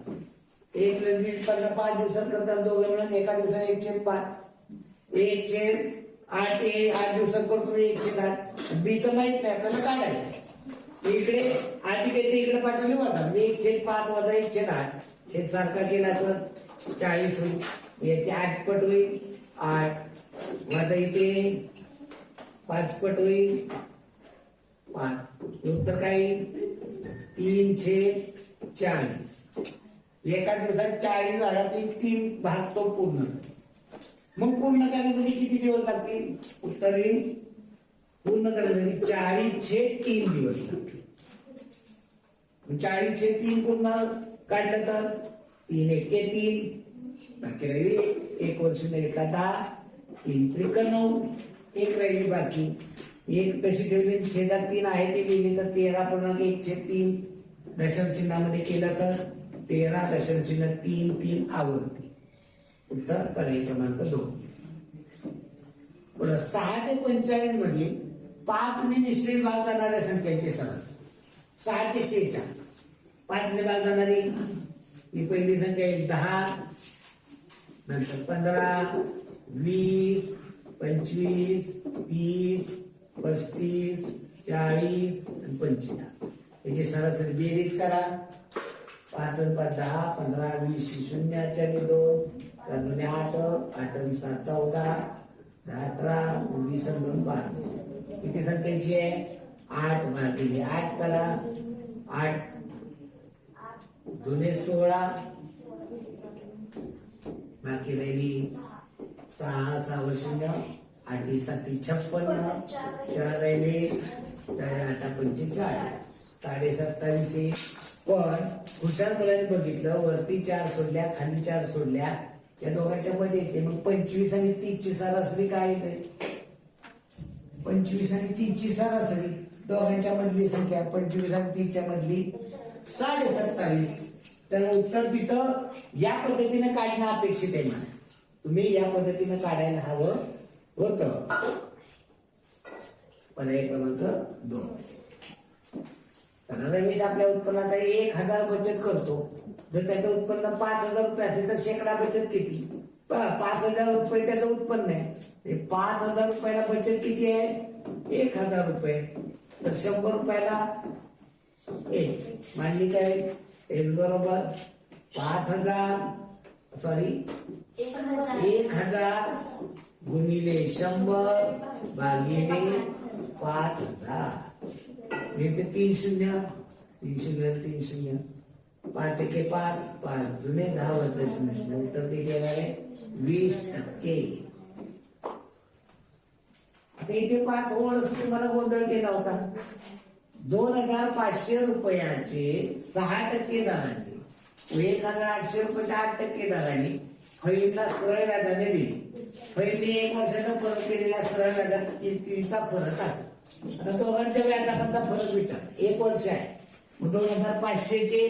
A + B 5 दिवसात करतात दोघे मिळून, एका दिवसात 1/5. 1/8 8 दिवसात करतो 1/8. बीचं माहित नाही आपल्याला काढायचं. इकडे आधी घेते, इकडे पाठवले वजा. 1/5 वजा 1/8 हे सारखा केला तर 40 होईल. याचे 8 पट होईल 8 वजा इथे 5 पट होईल 5. उत्तर काय? 3/40. एका दिवसात 40 भागातील 3 भाग तो पूर्ण. मग पूर्ण करण्यासाठी किती दिवस लागतील? उत्तर येईल पूर्ण करण्यासाठी 40/3 दिवस लागतील. 40/3 पूर्ण काढलं तर 3 एके 3 बाकी राहिली 1 वर्ष घेतला 10 3 त्रिक 9 1 राहिली बाकी. 1 तशी ठेवली, छेदात 3 आहे ते लिहिली तर 13.1/3. दशम चिन्हामध्ये केलं तर 13.3 आवर्ती. उत्तर पर्याय क्रमांक 2. पुढे 6 ते 45 मध्ये 5 ने निश्चित भाग जाणाऱ्या संख्यांची सरासरी. 6 ते 46 5 ने भाग जाणारी ही पहिली संख्या आहे 10, नंतर 15 20 25 30 35 40 आणि 50. याची सरासरी बेरीज करा. 5 आणि 5 10 15 20 0 4 2 4 8 8 7 14 18 19 22 किती संख्येची आहे? 8 भागिले 8 करा 8 दुने 16 बाकी राहिली 6 6 0 8 7 56 4 राहिले 8 5 4 27 पण हुशार मुलांनी बघितलं वरती 4 सोडल्या खाली 4 सोडल्या या दोघांच्या मध्ये येते मग 25 आणि 30 ची सरासरी काय येते 25 आणि 30 ची सरासरी दोघांच्या मधली संख्या 25 आणि 30 च्या मधली 27.5 तर उत्तर तिथं या पद्धतीने काढणं अपेक्षित आहे ना तुम्ही या पद्धतीने काढायला हवं होतं पर्याय क्रमांक 2 रमेश आपल्या उत्पन्नाचा 1000 बचत करतो जर त्याचं उत्पन्न 5000 रुपये असेल तर शेकडा बचत किती 5000 रुपये त्याचं उत्पन्न आहे 5000 रुपयाला बचत किती आहे 1000 रुपये तर 100 रुपयाला एक्स मांडली काय एक्स बरोबर 5000 सॉरी 1000 गुणिले 100 भागिले 5000 येते 3 0 3 0 3 0 5 1 5 5 दुने 10 वरचे 0 उत्तर किती येणार आहे 20%. आता इथे 5 ओळस तुम्हाला गोंधळ केला होता 2500 रुपयाचे 6% दराने 1800 रुपयाच्या 8% दराने फैलला सरळ व्याजाने दिली फैलने 1 वर्षाचा परत केलेला सरळ व्याजात कितीचा फरक असेल आता दोघांच्या व्याजामधला फरक विचार 1 वर्ष आहे मग 2500 चे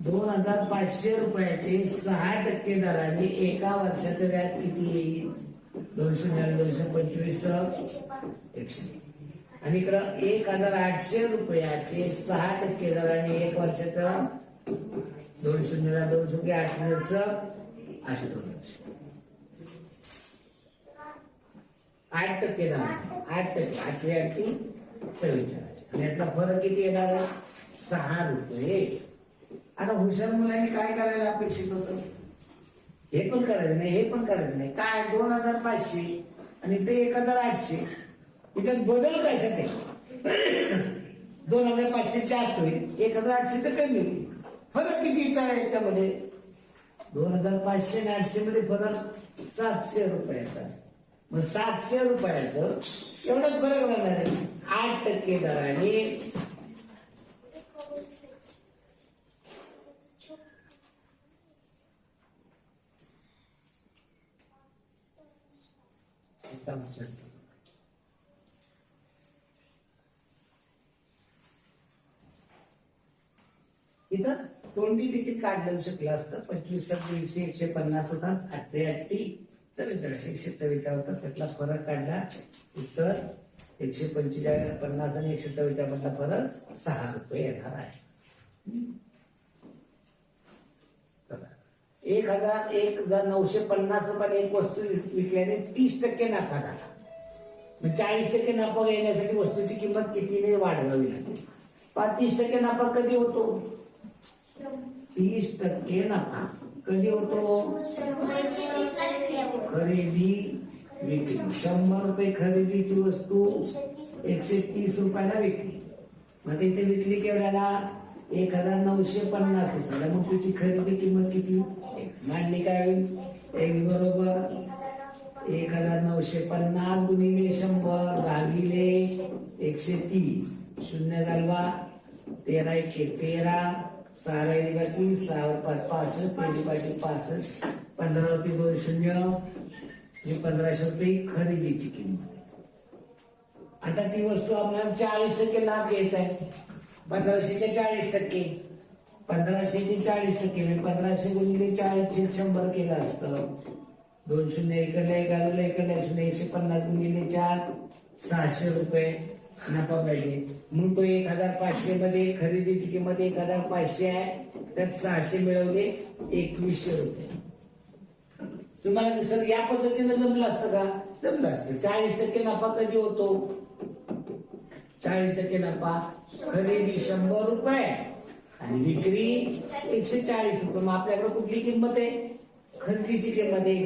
2500 रुपयाचे 6% दराने एका वर्षाचं व्याज किती येईल 225 100 आणि इकडं 1800 रुपयाचे 6% दराने 1 वर्षाचं 200 8 8% दराने 8% 44 आणि यातला फरक किती येणार 6 रुपये आता हुशार मुलांनी काय करायला अपेक्षित होतं हे पण करायचं नाही हे पण करायचं नाही काय 2500 आणि ते 1800 त्याच्यात बदल काय सध्या 2500 जास्त होईल 1800 तर कमी होईल फरक कितीचा आहे याच्यामध्ये 2500 आणि 800 मध्ये फरक 700 रुपयाचा मग 700 रुपयाचं एवढंच फरक राहणार आहे 8% दराने इथं तोंडी देखील काढलं शकलं असतं 25 26 150 होतात 88 44 144 होतात त्यातला फरक काढला उत्तर 145 50 आणि 144 मधला फरक 6 रुपये येणार आहे 1950 रुपयाला एक वस्तू विकल्याने 30% नफा झाला मग 40% नफा येण्यासाठी वस्तूची किंमत कितीने वाढवावी लागली 30% नफा कधी होतो 30% नफा कधी होतो खरेदी विक्री 100 रुपये खरेदीची वस्तू 130 रुपयाला विकली मग इथे विकली केवढ्याला 1950 रुपयाला मग तिची खरेदी किंमत किती मांडणी काय होईल x बरोबर 1950 गुणिले 100 भागिले 130 शून्य घालवा 13 1 13 6 राहिली बाकी 6 5 65 65 15 वरती 2 शून्य 1500 रुपये खरेदीची किंमत आता ती वस्तू आपल्याला 40% लाभ घ्यायचा आहे 1500 चे 40% 1500 चे 40% 1500 गुणिले 40/100 केलं असतं 2 शून्य इकडल्या एक आलेलं इकडल्या शून्य 150 गुणिले 4 600 रुपये नफा पाहिजे मग तो 1500 मध्ये खरेदीची किंमत 1500 आहे त्यात 600 मिळवले 2100 रुपये तुम्हाला सर या पद्धतीने जमलं असतं का जमलं असतं 40% नफा कधी होतो 40% नफा खरेदी 100 रुपये आणि विक्री 140 रुपये मग आपल्याकडे कुठली किंमत आहे खरेदीची किंमत आहे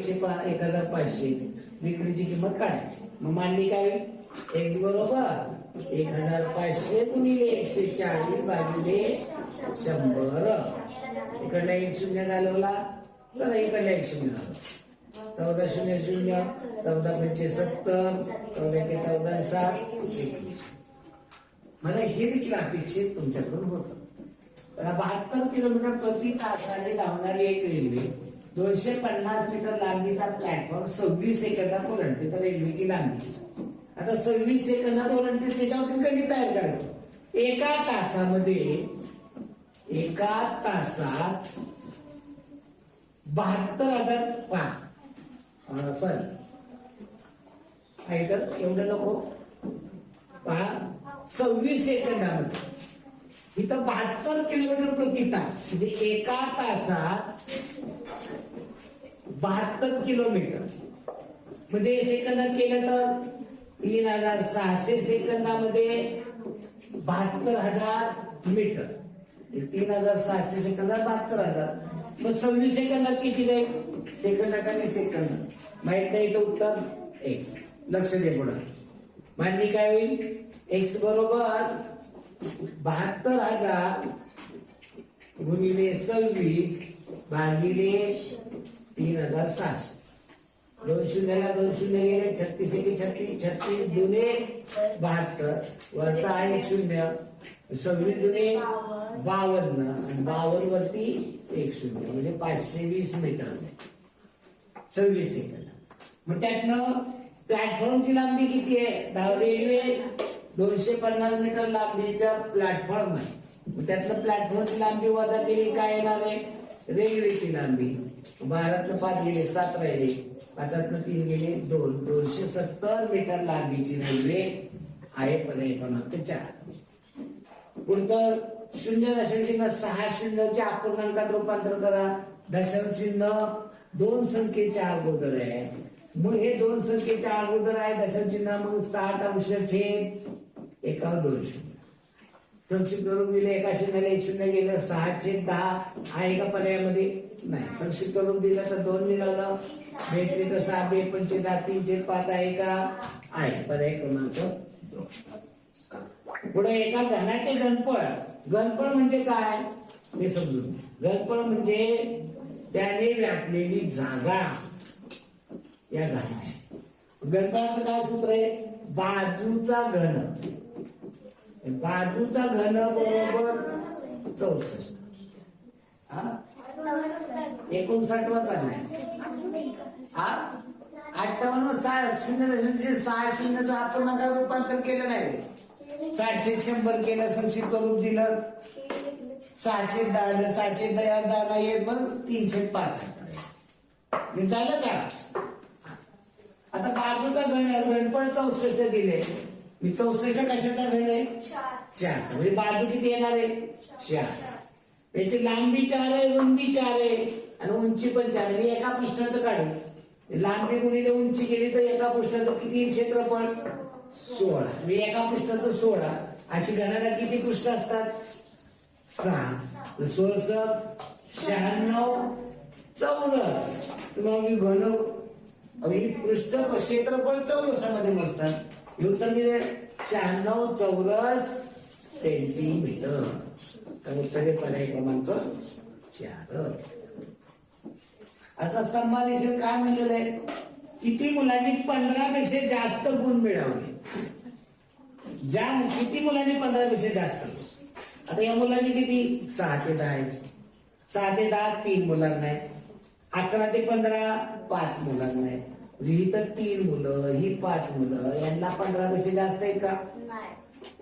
1500 विक्रीची किंमत काढायची मग मांडणी काय x बरोबर 1500 गुणिले 140 भागिले 100. इकडला एक शून्य घालवला तर इकडला एक शून्य घालवला. 14 शून्य शून्य 14 पंचे 70 14 एके 14 7 21. मला हे देखील अपेक्षित तुमच्याकडून होतं. 72 किलोमीटर प्रति तासाने धावणारी एक रेल्वे 250 मीटर लांबीचा प्लॅटफॉर्म 26 सेकंदात ओलांडते. तर रेल्वेची लांबी आता 26 सेकंदात ओलांडते, त्याच्यावरती गणित तयार करायचं. एका तासात 72,000 सॉरी तर एवढं नको 26 सेकंदामध्ये इथं 72 किलोमीटर प्रति तास म्हणजे एका तासात 72 किलोमीटर म्हणजे सेकंदात केलं तर 3600 सेकंदामध्ये 72,000 मीटर. 3600 सेकंदात 72,000. मग 26 सेकंदात किती जाईल? सेकंदाखाली सेकंद माहित नाही तर उत्तर एक्स. लक्ष दे पुढे मांडणी काय होईल? एक्स बरोबर 72,000 गुणिले 26 भागिले 3,600. 2 शून्याला 2 शून्य गेले 36 एके 36 36 दुने 72 वरचा एक शून्य 26 दुने 52 आणि 52 वरती एक शून्य म्हणजे 520 मीटर 26 सेकंद. मग त्यातनं प्लॅटफॉर्मची लांबी किती आहे? रेल्वे 250 मीटर लांबीचा प्लॅटफॉर्म आहे. मग त्यातलं प्लॅटफॉर्मची लांबी वजा केली काय येणार आहे? रेल्वेची लांबी. 12तनं 5 गेले 7 राहिले 5तनं 3 गेले 2 270 मीटर लांबीची रेल्वे आहे. पर्याय क्रमांक 4. पुढचं शून्य दशांश चिन्ह 6 शून्याच्या अपूर्णांकात रूपांतर करा. दशांश चिन्ह 2 संख्येच्या अगोदर आहे. मग हे 2 संख्येच्या अगोदर आहे दशांश चिन्ह. मग 60 अंश छेद एकावर 2 शून्य. संक्षिप्त करून दिले एका शून्याला 1 शून्य गेलं 6/10 आहे का पर्यायामध्ये? नाही. संक्षिप्त करून दिलं तर 2 निघालं. व्यतिरिक्त 6 2 पंचे 10 3/5 आहे का? आहे. पर्याय क्रमांक 2. पुढे एका घनाचे घनफळ म्हणजे काय हे समजून. घनफळ म्हणजे त्याने व्यापलेली जागा या घनाची. घनफळाचं काय सूत्र आहे? बाजूचा घन बरोबर 64. 59 चाललाय. 58 6 शून्याचं आपण रूपांतर केलं नाही. 60/100 केलं. संक्षिप्त रूप दिलं 6/10 6/10 झाला येत मग 3/5 हे झालं का? आता बाजूचा घनफळ 64 दिले. मी 64 कशाचा घन आहे? 4. म्हणजे बाजू किती येणार आहे? 4. याची लांबी 4 आहे रुंदी 4 आहे आणि उंची पण 4 आहे. एका पृष्ठाचं काढू. लांबी गुणिले उंची केली तर एका पृष्ठाचं किती क्षेत्रफळ? 16. म्हणजे एका पृष्ठाचं 16. अशी घनाला किती पृष्ठ असतात? 6. 16 96 चौरस. मग मी घन ही पृष्ठ क्षेत्रफळ चौरसामध्ये मोजतात. उत्तर दिले 96 चौरस सेंटीमीटर. तर उत्तर पर्याय क्रमांक 4. आता स्तंभारेषेत काय म्हणलेलं आहे? किती मुलांनी 15 पेक्षा जास्त गुण मिळवले? किती मुलांनी 15 पेक्षा जास्त? आता या मुलांनी किती? 6 ते 10 आहे. 6 ते 10 3 मुलांना आहे. 11 ते 15 5 मुलांना आहे. ही तर 3 मुलं ही 5 मुलं. यांना 15 पेक्षा जास्त आहे का?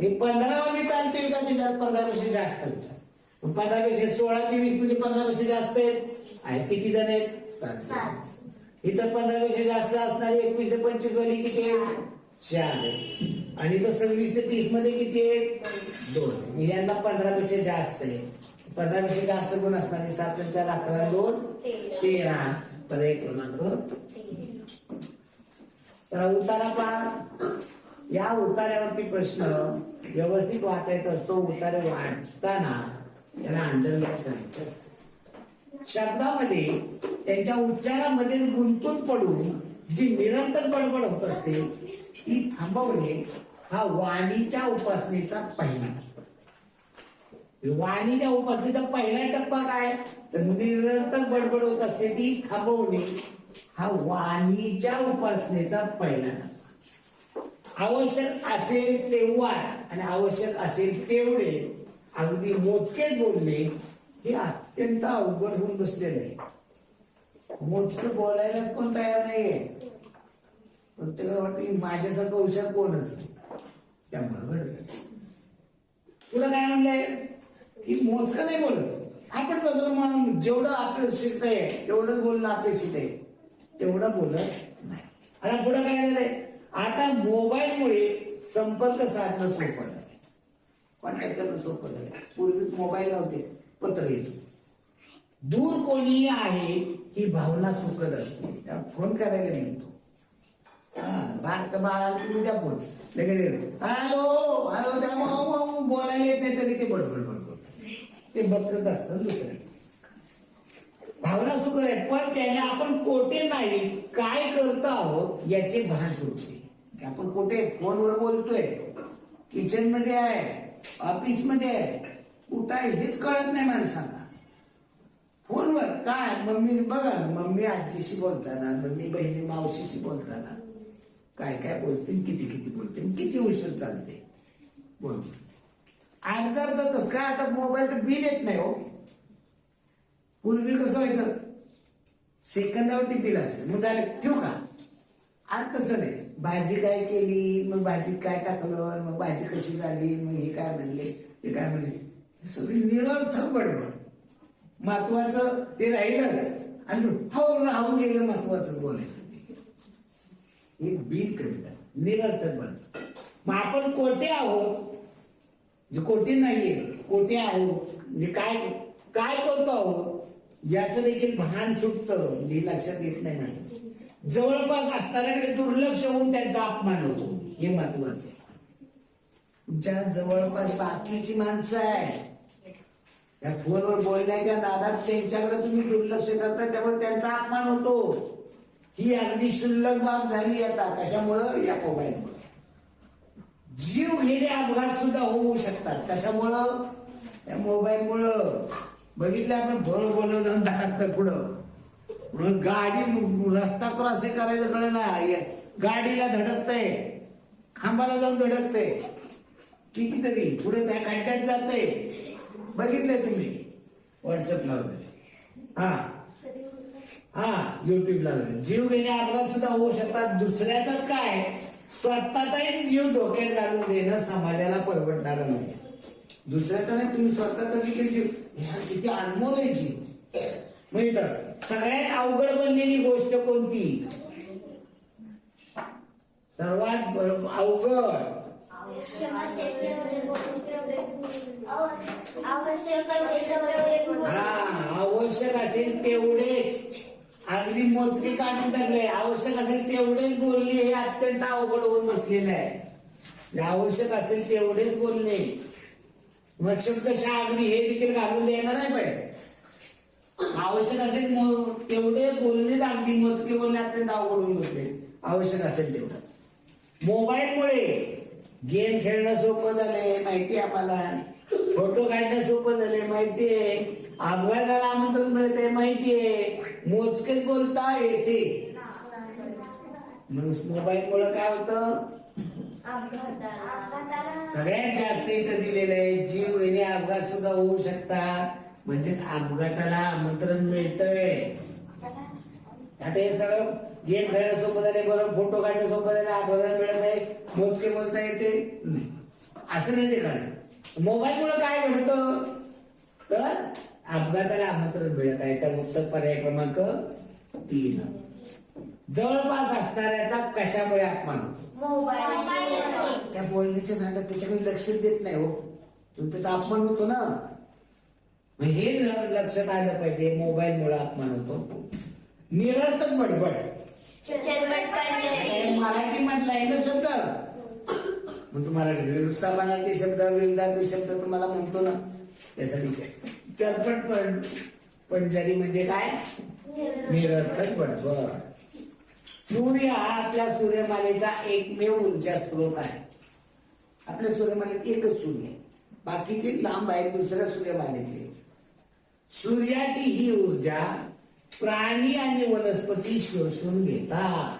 हे 15 वाले चालतील का? त्याच्यात 15 पेक्षा जास्त विचार. 15 पेक्षा 16 ते 20 म्हणजे 15 पेक्षा जास्त आहेत. किती जण आहेत? 7. इथं 15 पेक्षा जास्त असणारे 21 ते 25 वाली किती आहेत? 4 आहेत. आणि इथं 26 ते 30 मध्ये किती आहेत? 2. यांना 15 पेक्षा जास्त आहे. 15 पेक्षा जास्त गुण असणारे 7 4 11 2 13. पर्याय क्रमांक 3. उतारा पहा. या उतार्यावरती प्रश्न व्यवस्थित वाचायचा असतो. उतारे वाचताना त्याला अंडरलाईन करायचं असतं. शब्दामध्ये त्यांच्या उच्चारामध्ये गुंतून पडून जी निरंतर बडबड होत असते ती थांबवणे हा वाणीच्या उपासनेचा पहिला टप्पा. वाणीच्या उपासनेचा पहिला टप्पा काय तर निरंतर बडबड होत असते ती थांबवणे हा वाणीच्या उपासनेचा पहिला टप्पा. आवश्यक असेल तेव्हाच आणि आवश्यक असेल तेवढे अगदी मोजकेच बोलणे हे अत्यंत अवघड होऊन बसलेलं आहे. मोजकं बोलायलाच कोण तयार नाहीये. प्रत्येकाला वाटतं की माझ्यासारखं हुशार कोणच नाही. त्यामुळे घडत तुला काय म्हणलंय की मोजकं नाही बोलत आपण बदल जेवढं अपेक्षित आहे तेवढं बोलणं अपेक्षित आहे तेवढं बोलत नाही. आणि पुढे काय झालंय आता मोबाईलमुळे संपर्क साधणं सोपं झालं. कॉन्टॅक्ट करणं सोपं झालं. पूर्वी मोबाईल नव्हते पत्र येत. दूर कोणी आहे ही भावना सुखद असते त्याला फोन करायला मिळतो. बाळाला तुम्ही द्या फोन लगेच हॅलो हॅलो त्या बोलायला येत नाही तरी ते बडबड बडबड ते बघत असतं दुसरं. भावना सुखद आहे पण त्याने आपण कोठे नाही काय करतो आहोत याचे भान सुटते. आपण कुठे फोनवर बोलतोय किचन मध्ये आहे ऑफिस मध्ये आहे कुठं आहे हेच कळत नाही माणसाला. फोनवर काय मम्मी बघा ना मम्मी आजीशी बोलताना मम्मी बहिणी मावशीशी बोलताना काय काय बोलते किती किती बोलते किती उशीर चालते बोलते. अर्धा तस काय आता मोबाईलचं बिल येत नाही हो. पूर्वी कसं व्हायचं सेकंदावरती बिल असेल मग झालं ठेवू का. आज तसं नाही. भाजी काय केली मग भाजीत काय टाकलं मग भाजी कशी झाली मग हे काय म्हणले हे काय म्हणले हे सगळी निरर्थक बडबड. महत्वाचं ते राहिलं आणि राहून गेलं महत्वाचं बोलायचं हे बिल कविता निरर्थक बडबड. मग आपण कोठे आहोत जे कोठे नाहीये कोठे आहोत म्हणजे काय काय करतो आहोत याचं देखील भान सुटतं हे लक्षात येत नाही माझं. जवळपास असणाऱ्याकडे दुर्लक्ष होऊन त्यांचा अपमान होतो हे महत्वाचं. तुमच्या जवळपास बाकीची माणसं आहे त्या फोनवर बोलण्याच्या नादात त्यांच्याकडे तुम्ही दुर्लक्ष करता त्यामुळे त्यांचा अपमान होतो. ही अगदी शुल्लक बाब झाली आता कशामुळं या मोबाईलमुळे. जीव घेणे अपघात सुद्धा होऊ शकतात कशामुळं या मोबाईलमुळं. बघितलं आपण फोन बोलत जाऊन धडकतं पुढं गाडी रस्ता क्रॉस करायचं कळे ना गाडीला धडकतंय खांबाला जाऊन धडकतंय कितीतरी पुढे त्या खड्ड्यात जातंय. बघितलंय तुम्ही व्हॉट्सअपला वगैरे युट्यूबला वगैरे. जीव घेणे अपघात सुद्धा होऊ शकतात. दुसऱ्याचाच काय स्वतःचाही जीव धोक्यात घालून देणं समाजाला परवडणार नाही. दुसऱ्याचा नाही तुम्ही स्वतःचा देखील जीव ह्या किती अनमोल आहे जीव. म्हणजे सगळ्यात अवघड बनलेली गोष्ट कोणती सर्वात अवघड आवश्यक असेल तेवढेच अगदी मोजके काढून टाकले. आवश्यक असेल तेवढेच बोलणे हे अत्यंत अवघड होऊन बसलेलं आहे. आवश्यक असेल तेवढेच बोलणे मग शब्दशः अगदी हे देखील घालून द्यायला नाही पाहिजे. आवश्यक असेल तेवढे बोलणे अगदी मोजके बोलणे अत्यंत अवघड होऊन बसले. आवश्यक असेल तेवढं. मोबाईलमुळे गेम खेळणं सोपं झालंय माहिती आहे आम्हाला. फोटो काढणं सोपं झालंय माहितीये. अपघाताला आमंत्रण मिळत माहितीये. मोजकेच बोलता येते. मोबाईलमुळे काय होतं सगळ्यात जास्त इथं दिलेलं आहे जीव घेणे अपघात सुद्धा होऊ शकतात. म्हणजेच अपघाताला आमंत्रण मिळतंय. आता हे सगळं गेम खेळणं सोपं झाले बरोबर फोटो काढणं सोपं झालं अपघात मिळत आहे मोजके बोलता येते असं नाही ते काढायचं. मोबाईलमुळे काय घडतं तर अपघाताला आमंत्रण मिळत आहे. तर उत्तर पर्याय क्रमांक 3 जवळपास असणाऱ्याचा कशामुळे अपमान होतो त्या बोलण्याच्या नादात त्याच्याकडे लक्ष देत नाही हो त्याचा अपमान होतो ना. हे लक्षात आलं पाहिजे. मोबाईलमुळे अपमान होतो. निरर्थक बडबड मराठी मधला आहे ना शब्द मग तुम्हाला मराठी शब्द विरुद्धार्थी शब्द तुम्हाला म्हणतो ना त्यासाठी काय चरपट पंजारी म्हणजे काय निरर्थक बडबड. सूर्य हा आपल्या सूर्यमालेचा एकमेव ऊर्जा स्रोत आहे. आपल्या सूर्यमालेत एकच सूर्य आहे, बाकीचे लांब आहेत दुसऱ्या सूर्यमालेतले. सूर्याची ही ऊर्जा प्राणी आणि वनस्पती शोषून घेतात.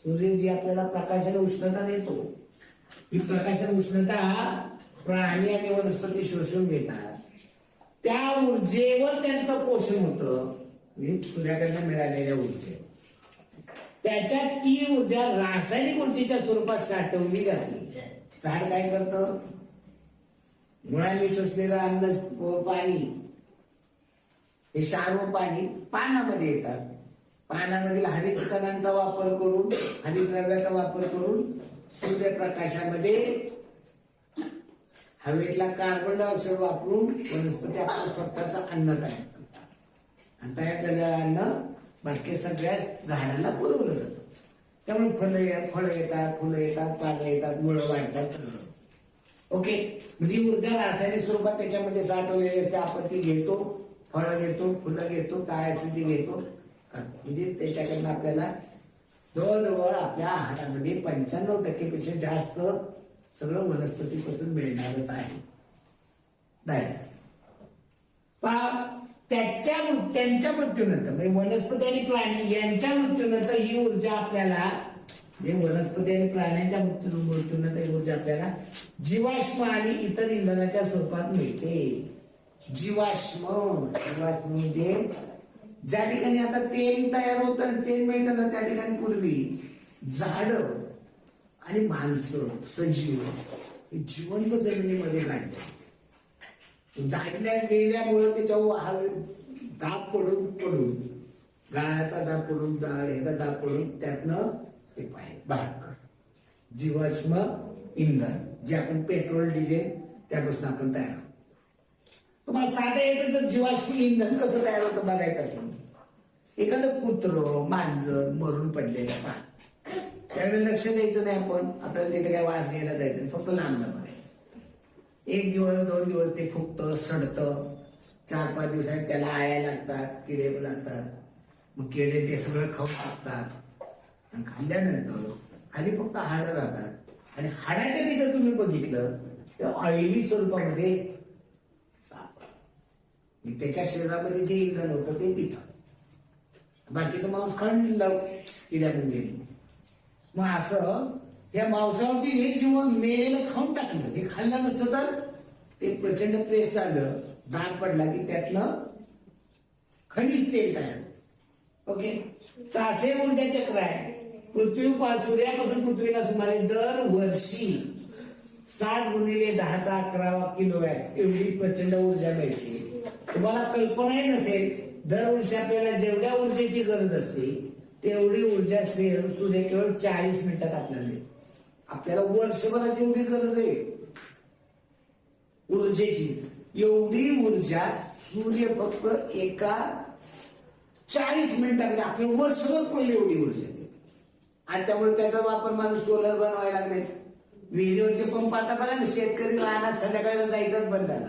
सूर्य जी आपल्याला प्रकाशाने उष्णता देतो, ही प्रकाशाने उष्णता प्राणी आणि वनस्पती शोषून घेतात. त्या ऊर्जेवर त्यांचं पोषण होतं, सूर्याकडनं मिळालेल्या ऊर्जे. त्याच्यात ती ऊर्जा रासायनिक ऊर्जेच्या स्वरूपात साठवली जाते. झाड काय करतं? मुळाने शोषलेलं अन्न व पाणी, हे क्षार व पाणी पानामध्ये येतात. पानामधील हरित कणांचा वापर करून, हरितद्रव्याचा वापर करून सूर्यप्रकाशामध्ये हवेतला कार्बन डायऑक्साईड वापरून वनस्पती आपलं स्वतःचं अन्न तयार करतात. आणि तयार झालेलं अन्न बाकी सगळ्या झाडांना पुरवलं जातं. त्यामुळे फळं येतात, फुलं येतात, पानं येतात, मुळं वाढतात सगळं. ओके, म्हणजे ऊर्जा रासायनिक स्वरूपात त्याच्यामध्ये साठवलेली असते. आपण ती घेतो, फळं घेतो, फुलं घेतो, काय असेल ती घेतो. म्हणजे त्याच्याकडनं आपल्याला जवळजवळ आपल्या आहारामध्ये 95% पेक्षा जास्त सगळं वनस्पतीपासून मिळणारच आहे. त्यांच्या मृत्यूनंतर म्हणजे वनस्पती आणि प्राणी यांच्या मृत्यूनंतर ही ऊर्जा आपल्याला, वनस्पती आणि प्राण्यांच्या मृत्यूनंतर ही ऊर्जा आपल्याला जीवाश्म आणि इतर इंधनाच्या स्वरूपात मिळते. जीवाश्म म्हणजे ज्या ठिकाणी आता तेल तयार होतं, तेल मिळतं ना, त्या ठिकाणी पूर्वी झाड आणि माणसं सजीव जिवंत जमिनीमध्ये काढले. झाडल्या गेल्यामुळं त्याच्यावर दाब पडून गाळाचा दाब पडून, ह्याचा दाब पडून त्यातनं ते बाहेर जीवाश्म इंधन, जे आपण पेट्रोल डिझेल त्यापासून आपण तयार होतो. तुम्हाला साधं याचं जर जीवाश्म इंधन कसं तयार होतं बघायचं असेल, एखादं कुत्रं मांजर मरून पडलेलं पहा, त्यावेळेला लक्ष द्यायचं नाही आपण, आपल्याला तिथे काय वास घ्यायला जायचं, फक्त लांब बघायचं. 1 दिवस 2 दिवस ते फुगतं, सडतं. 4-5 दिवसांनी त्याला आळ्या लागतात, किडे लागतात. मग किडे ते सगळं खाऊन टाकतात. आणि खाल्ल्यानंतर खाली फक्त हाडं राहतात. आणि हाडाच्या तिथं तुम्ही बघितलं तर ऑइली स्वरूपामध्ये साप. त्याच्या शरीरामध्ये जे इंधन होतं ते तिथं, बाकीचं मांस खाल्लं किड्यामुळे. मग असं या मांसावरती हे जीवन मेलेलं खाऊन टाकलं. हे खाल्लं नसतं तर ते प्रचंड प्रेस झालं, दाग पडला की त्यातनं खनिज तेल तयार. ओके, तर असे ऊर्जा चक्र आहे. सूर्यापासून पृथ्वीला सुमारे दरवर्षी 7 × 10⁻11 किलोवॅट एवढी प्रचंड ऊर्जा मिळते. तुम्हाला कल्पनाही नसेल, दरवर्षी आपल्याला जेवढ्या ऊर्जेची गरज असते तेवढी ऊर्जा सूर्य केवळ 40 मिनिटात आपल्याला देतो. आपल्याला वर्षभरात जेवढी गरज आहे ऊर्जेची, एवढी ऊर्जा सूर्य फक्त एका 40 मिनिटांमध्ये आपल्याला वर्षभर पुरली एवढी ऊर्जा देतो. आणि त्यामुळे त्याचा वापर माणूस सोलर बनवायला लागले. विहिरीवरचे पंप आता बघा ना, शेतकरी रानात संध्याकाळला जायचंच बंद झाला.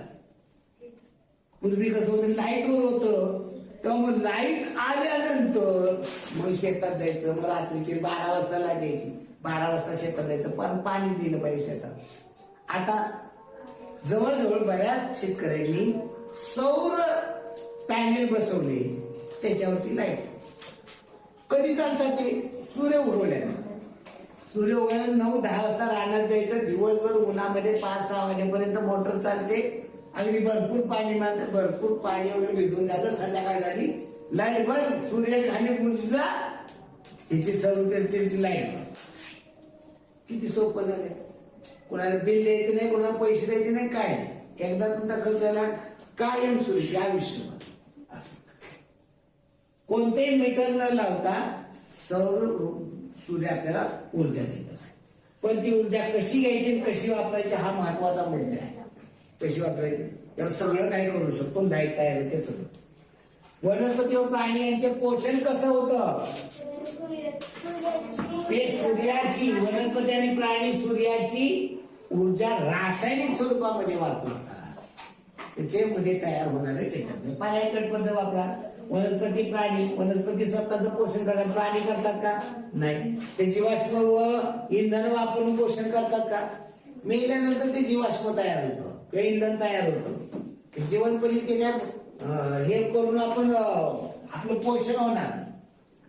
पूर्वी कसं होतं, लाईटवर होतं, तेव्हा मग लाईट आल्यानंतर मग शेतात जायचं. मग रात्रीची 12 वाजता लाईट यायची, 12 वाजता शेतात जायचं, पण पाणी दिलं पाहिजे शेतात. आता जवळजवळ बऱ्याच शेतकऱ्यांनी सौर पॅनेल बसवले, त्याच्यावरती लाईट. कधी चालतात ते? सूर्य उगवल्यानंतर. सूर्य उगवल्यानंतर 9-10 वाजता रानात जायचं, दिवसभर उन्हामध्ये 5-6 वाजेपर्यंत मोटर चालते. अगदी भरपूर पाणी वगैरे भिजून जातं. संध्याकाळ झाली लाईट बंद, सूर्य खाली बुजला, हिची सौर लाईट. किती सोपं झालंय. कोणाला बिल द्यायचं नाही, कोणाला पैसे द्यायचे नाही, काय नाही. एकदा तुमचा खर्च झाला कायम सूर्य आयुष्यभर. असं कोणतेही मीटर न लावता सूर्य आपल्याला ऊर्जा देत असतो. पण ती ऊर्जा कशी घ्यायची, कशी वापरायची हा महत्वाचा मुद्दा आहे. कशी वापरायची यावर सगळं काय करू शकतो. लाईट तयार होते सगळं. वनस्पती व प्राणी यांचे पोषण कसं होतं? ते सूर्याची, वनस्पती आणि प्राणी सूर्याची ऊर्जा रासायनिक स्वरूपामध्ये वापरतात. त्याच्यामध्ये तयार होणारे त्याच्यामध्ये पर्यायी पद्धत वापरा. वनस्पती प्राणी, वनस्पती स्वतःचं पोषण करतात, प्राणी करतात का? नाही. ते जीवाश्म व इंधन वापरून पोषण करतात का? मेल्यानंतर ते जीवाश्म तयार होतं किंवा इंधन तयार होतं. जिवंतपणी ते काय हे करून आपण आपलं पोषण होणार,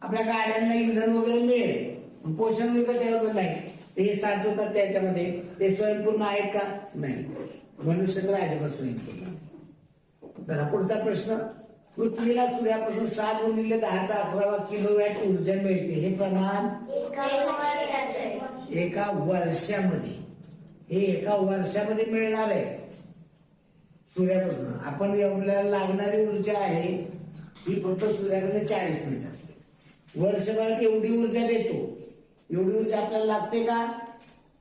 आपल्या गाड्यांना इंधन वगैरे मिळेल, पोषण विकत त्यावर नाही. ते साठवतात त्याच्यामध्ये, ते स्वयंपूर्ण आहेत का? नाही. मनुष्य तर अजिबात स्वयंपूर्ण. तर पुढचा प्रश्न, पृथ्वीला सूर्यापासून 7×10⁻11 किलोवॅट ऊर्जा मिळते. हे प्रमाण एका वर्षामध्ये, हे एका वर्षामध्ये मिळणार आहे सूर्यापासून. आपण एवढ्याला लागणारी ऊर्जा आहे ही फक्त सूर्याकडे 40 मिनिटात. वर्षभरात एवढी ऊर्जा देतो, एवढी ऊर्जा आपल्याला लागते का?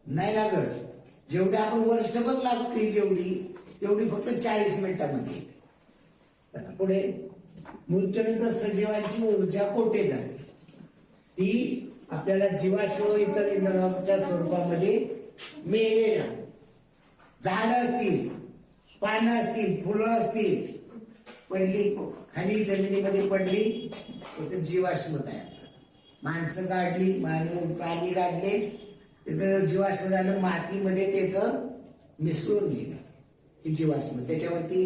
नाही लागत. जेवढी आपण वर्षभर लागते जेवढी, तेवढी फक्त 40 मिनिटामध्ये येते. पुढे, मृत्यूनंतर सजीवांची ऊर्जा कोठे जाते? ती आपल्याला जीवाश्म इतर इंधनाच्या स्वरूपामध्ये मेलेल्या झाड असतील, पानं असतील, फुलं असतील, पडली खाली जमिनीमध्ये पडली तर जीवाश्म तयार झालं. माणसं काढली, प्राणी काढले, त्याचं जीवाश्म झालं, मातीमध्ये त्याचं मिसळून गेलं हे जीवाश्म. त्याच्यावरती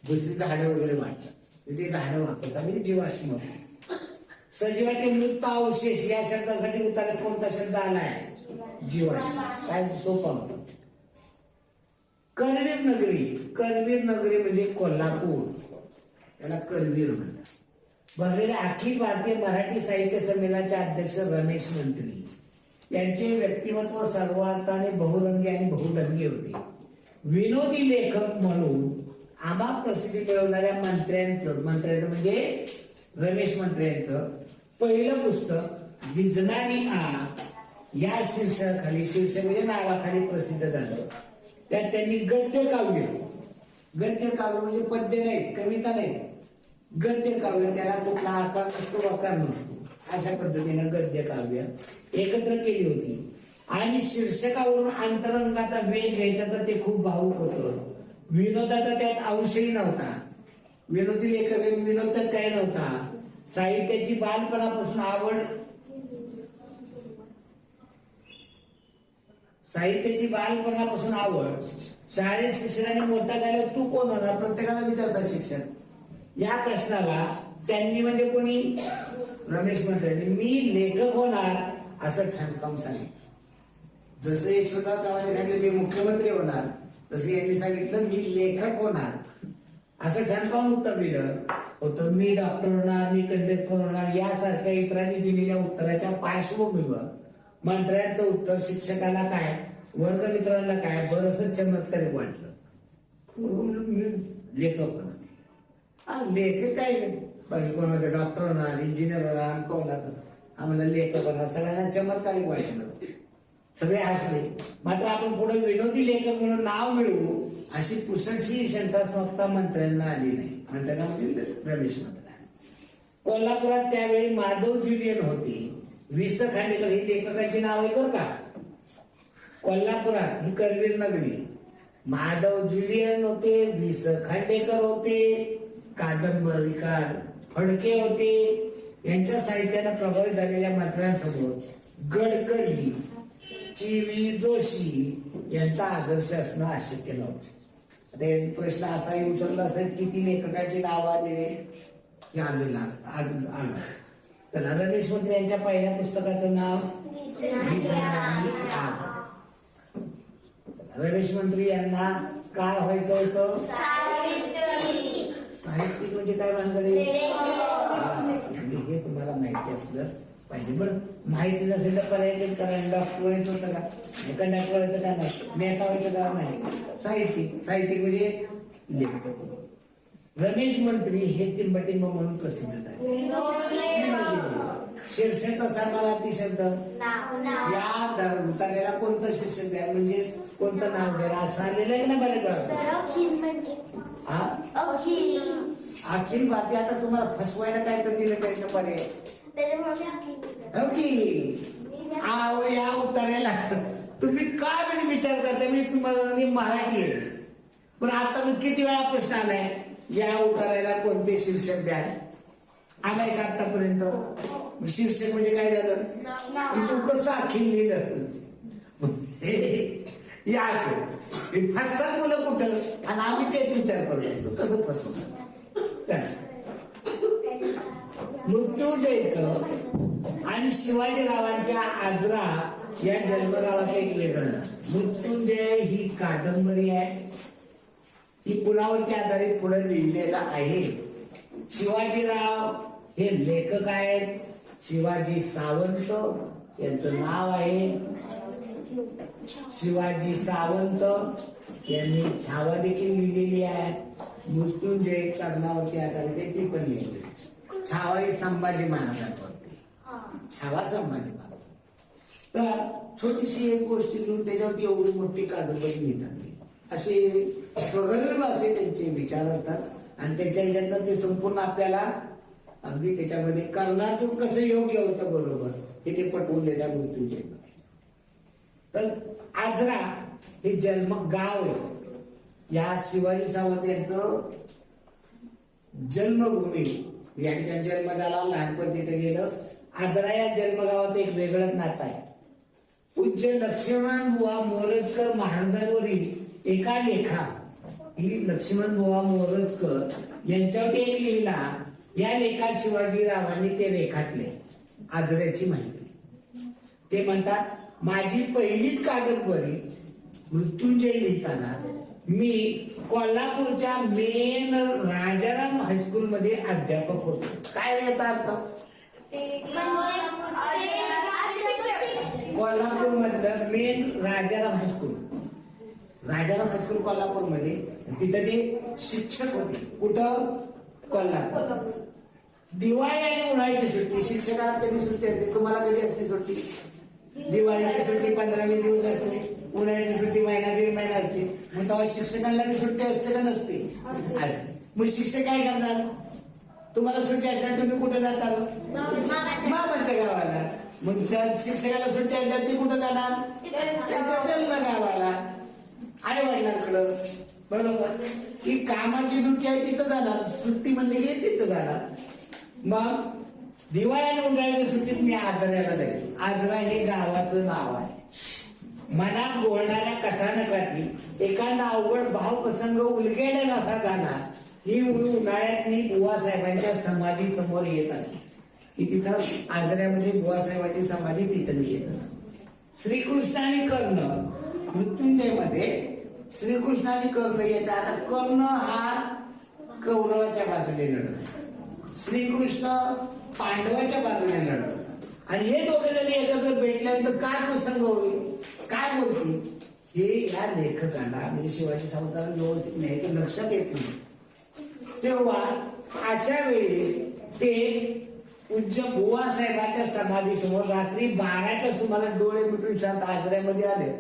दुसरी झाडं वगैरे वाढतात, ते झाडं वापरतात म्हणजे जीवाश्म. सजीवाचे मृत अवशेष या शब्दासाठी उत्तरात कोणता शब्द आलाय? जीवाश्म. काय सोपा होता. करवीर नगरी, करवीर नगरी म्हणजे कोल्हापूर, त्याला करवीर म्हणतात. भरलेल्या अखिल भारतीय मराठी साहित्य संमेलनाचे अध्यक्ष रमेश मंत्री यांचे व्यक्तिमत्व सर्वार्थाने बहुरंगी आणि बहुढंगी होते. विनोदी लेखक म्हणून आम्हा प्रसिद्धी मिळवणाऱ्या मंत्र्यांचं म्हणजे रमेश मंत्र्यांचं पहिलं पुस्तक विजनानी या शीर्षकाखाली, शीर्षक म्हणजे नावाखाली प्रसिद्ध झालं. त्यात त्यांनी गद्य काव्य म्हणजे पद्य नाही, कविता नाही, गद्य काव्य, त्याला कुठला आकार नसतो, वकार नसतो, अशा पद्धतीने गद्य काव्य एकत्र केली होती. आणि शीर्षकावरून अंतरंगाचा वेध घ्यायचा तर ते खूप भावुक होतं. विनोदाचा त्यात अंशही नव्हता. विनोदी लेखक विनोद त्यात काही नव्हता. साहित्याची बालपणापासून आवड, शाळेत शिक्षणाने मोठा झाल्यावर तू कोण होणार, प्रत्येकाला विचारतात शिक्षक. या प्रश्नाला त्यांनी म्हणजे कोणी, रमेश मंत्र्यांनी मी लेखक होणार असं ठणकावून सांगितलं. जसं यशवंतराव चव्हाण सांगितलं मी मुख्यमंत्री होणार, तसं यांनी सांगितलं मी लेखक होणार असं ठणकावून उत्तर दिलं होतं. मी डॉक्टर होणार, मी कंडक्टर होणार यासारख्या इतरांनी दिलेल्या उत्तराच्या पार्श्वभूमीवर मंत्र्यांचं उत्तर शिक्षकाला काय, वर्गमित्रांना काय बरंच चमत्कारिक वाटलं. लेखक होणार, लेखक काय बाकी कोण होते, डॉक्टर होणार, इंजिनियर होणार, होणार, आम्हाला लेखक होणार, सगळ्यांना चमत्कारिक वाटलं, सगळे हसले. मात्र आपण पुढे विनोदी लेखक म्हणून नाव मिळवू अशी पुसटशी शंका स्वतः मंत्र्यांना आली नाही. मंत्र्यांना म्हणजे रमेश मंत्र्यांना. कोल्हापुरात त्यावेळी माधव ज्युलियन होते, वि. स. खांडेकर ही लेखकाची नाव आहे बरं का. कोल्हापुरात ही करवीर नगरी, माधव ज्युलियन होते, वि. स. खांडेकर होते, कादंबरीकार फडके होते. यांच्या साहित्याने प्रभावित झालेल्या मंत्र्यांसमोर गडकरी, ची. जोशी यांचा आदर्श असणं अशक्य नव्हतं. आता प्रश्न असा येऊ शकला असता किती लेखकाची नाव आलेले आलेला आलं. तर रमेश मंत्री यांच्या पहिल्या पुस्तकाचं नाव रमेश मंत्री यांना काय व्हायचं होतं, साहित्यिक म्हणजे काय भानगडे हे तुम्हाला माहिती असलं पाहिजे. बरं माहिती नसेल तर पर्यटन करायला डॉक्टर व्हायचं होतं का, कंडक्टर व्हायचं का नाही, नेता व्हायचं का नाही, साहित्यिक म्हणजे लेखक. रमेश मंत्री हे टिंबटिंब म्हणून प्रसिद्ध झाले. शीर्षक असा मराठी शब्द या उतार्याला कोणतं शीर्षक द्या म्हणजे कोणतं नाव द्या असं आलेलं आहे ना बरेच वेळा. अखिल भारतीय. आता तुम्हाला फसवायला काय तर दिलं पाहिजे पर्याय या उत्तराला तुम्ही काय म्हणजे विचार करता. मी तुम्हाला मराठी आहे पण आता मी किती वेळा प्रश्न आलाय या उत्तराला कोणते शीर्षक द्या. आलाय का आतापर्यंत? शीर्षक म्हणजे काय झालं? तू कसं अखिल लिहिलं या असं फसतात मुलं कुठं, आणि आम्ही तेच विचार करत असतो कसं फसवणार. मृत्युंजयचं आणि शिवाजीरावांच्या आजरा या जन्मगावाचं एक वेगळं. मृत्युंजय ही कादंबरी आहे, ही पुण्यावरती आधारित पुढे लिहिलेला आहे. शिवाजीराव हे लेखक आहेत, शिवाजी सावंत यांचं नाव आहे. शिवाजी सावंत यांनी छावा देखील लिहिलेली आहे. मृत्युंजय कर्णावरती आधारित आहे, ती पण लिहिलेली. छावा ही संभाजी महाराजांवरती, छावा संभाजी महाराज. तर छोटीशी एक गोष्ट घेऊन त्याच्यावरती एवढी मोठी कादंबरी लिहितात. असे प्रगल्भ असे त्यांचे विचार असतात, आणि त्याच्या ह्याच्यातनं ते संपूर्ण आपल्याला अगदी त्याच्यामध्ये कर्णाचं कसं योग्य होतं बरोबर हे ते पटवून देतात मृत्युंजय. तर आजरा हे जन्म गाव आहे. या शिवाजी सावंत यांचं जन्मभूमी, या ठिकाणी जन्म झाला, लहानपण तिथे गेलं. आजरा या जन्मगावाचं एक वेगळंच नातं आहे. पूज्य लक्ष्मण बुवा मोरजकर महाराजांवरील एका लेखा, ही लक्ष्मण बुवा मोरजकर यांच्यावरती एक लिहिला. या लेखात शिवाजीरावांनी ते रेखाटले आजऱ्याची माहिती. ते म्हणतात, माझी पहिलीच कादंबरी मृत्युंजय लिहिताना मी कोल्हापूरच्या मेन राजाराम हायस्कूल मध्ये अध्यापक होतो. काय याचा अर्थ? कोल्हापूर मधलं main Rajaram high school, Rajaram high school Kolhapur मध्ये, तिथं ते शिक्षक होते. कुठं? कोल्हापूर. दिवाळी आणि उन्हाळ्याची सुट्टी, शिक्षकाला कधी सुट्टी असते? तुम्हाला कधी असते सुट्टी? दिवाळीची सुट्टी 15-20 दिवस असते, उन्हाळ्याची सुट्टी महिना 1.5 महिना असते. मग तेव्हा शिक्षकांना बी सुट्टी असते का नसते? असते. मग शिक्षक काय करणार? तुम्हाला सुट्टी असल्यावर तुम्ही कुठे जाता? मामाच्या गावाला. मग शिक्षकाला सुट्टी असल्यावर ती कुठं जाणार? त्यांच्या जन्म गावाला, आई वडिलांकडं. बरोबर. ही कामाची ड्युटी आहे तिथं जाणार, सुट्टी म्हणली की तिथं जाणार. मग दिवाळी आणि उन्हाळ्याच्या सुट्टीत मी आजऱ्याला जाईल. आजरा हे गावाचं नाव आहे. मनात बोलणाऱ्या कथानकातील एखादा अवघड भावप्रसंग उलगडेल असा झाला ही उन्हाळ्यात मी बुवासाहेबांच्या समाधी समोर येत असते. की तिथं आजऱ्यामध्ये बुवासाहेबांची समाधी तिथं येत असते. श्रीकृष्ण आणि कर्ण मृत्युंजय मध्ये श्रीकृष्ण आणि कर्ण याच्या, आता कर्ण हा कौरवाच्या बाजूने लढत, श्रीकृष्ण पांडवाच्या बाजूने लढत, आणि हे दोघे जणी एकत्र भेटल्यानंतर काय प्रसंग होईल, काय बोलतील, हे या लेखकाला म्हणजे शिवाजी सावंतांना व्यवस्थित नाही ते लक्षात येत नाही. तेव्हा अशा वेळी ते पूज्य बुवासाहेबांच्या समाधी समोर रात्री 12च्या सुमारास डोळे मिटून शांत आजऱ्यामध्ये आले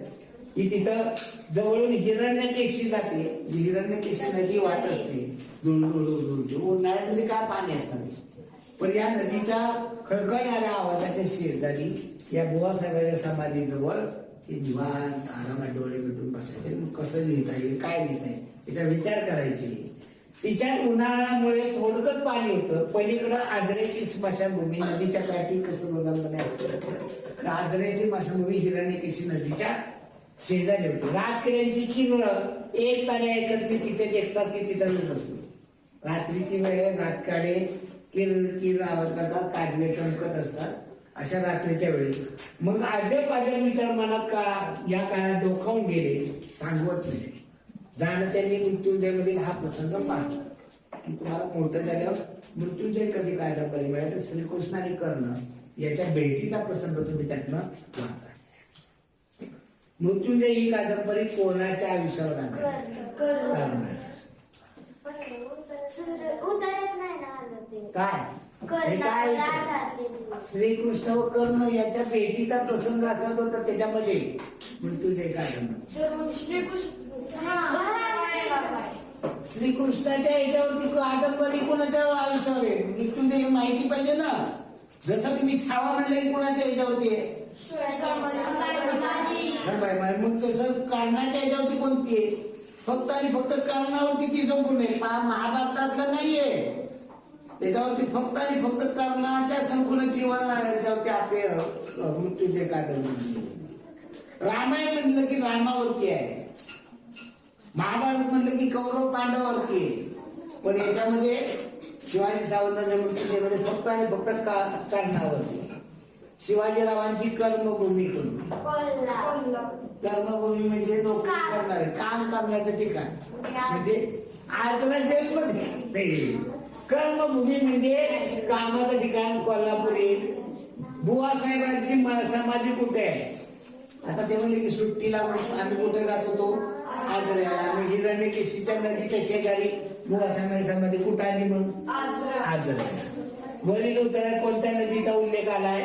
की तिथं जवळून हिरण्यकेशी जाते. हिरण्यकेशी नदी वाहत असते उन्हाळ्यामध्ये काय पाणी असतं, पण या नदीच्या खळखळणाऱ्या आवाजाच्या शेजारी या बुवासाहेबांच्या समाधी जवळ निवांत आरामात डोळे मिटून बसायचे. कसं लिहिता येईल, काय लिहिता येईल याचा विचार करायचे. तिच्या उन्हाळ्यामुळे थोडकच पाणी होतं. पलीकडं आजऱ्याची स्मशानभूमी नदीच्या काठी कसं बदलमध्ये असतं, आजऱ्याची स्मशानभूमी हिरण्यकेशी नदीच्या शेजारी होती. रातकिड्यांची किरण एक तारे ऐकत मी तिथे देखतात की तिथं मी बसलो. रात्रीची वेळ रातकाडे किर किर आवाज करतात, काजवे चमकत असतात अशा रात्रीच्या वेळेस. मग अजब विचार मनात का या काळात डोकावून गेले सांगवत नाही. जाणं त्यांनी मृत्युंजय मधील हा प्रसंग पाहतो की तुम्हाला मोठं झाल्यावर मृत्युंजय कधी कादंबरी मिळेल तर श्रीकृष्ण आणि कर्ण याच्या भेटीचा प्रसंग तुम्ही त्यातनं वाचा. मृत्युंजय ही कादंबरी कोणाच्या आयुष्यावर काय श्रीकृष्ण व कर्ण याच्या भेटीचा प्रसंग असाच होता. त्याच्यामध्ये मृत्युंजय कादंबरी श्रीकृष्णाच्या याच्यावरती कादंबरी कोणाच्या आयुष्यावर आहे मृत्युंजय ही माहिती पाहिजे ना. जसं तुम्ही छावा म्हणलं कोणाच्या याच्यावरती आहे मग तसं कर्णाच्या याच्यावरती कोणती आहे फक्त आणि फक्त कर्णावरती ती संपूर्ण आहे. महाभारतातलं नाहीये त्याच्यावरती फक्त आणि फक्त कर्णाच्या संपूर्ण जीवन याच्यावरती आपले मृत्यूचे कादंबरी. रामायण म्हटलं की रामावरती आहे, महाभारत म्हटलं की कौरव पांडवावरती आहे, पण याच्यामध्ये शिवाजी सावंतांच्या मृत्यूमध्ये फक्त आणि फक्त कर्णावरती. शिवाजीरावांची कर्मभूमी कोणती? कर्मभूमी म्हणजे नोकरी करणारे, काम करण्याचं ठिकाण, म्हणजे आजला जन्म नाही. कर्मभूमी म्हणजे कामाचं ठिकाण कोल्हापुरी. बुवा साहेबांची समाधी कुठे आहे? आता ते म्हणले की सुट्टीला आम्ही कुठे जात होतो? आजऱ्याला. हिरण्यकेशीच्या नदीच्या शेजारी बुवा साहेबांची समाधी कुठे आली? मग आजऱ्याला. वरील उत्तरात कोणत्या नदीचा उल्लेख आलाय?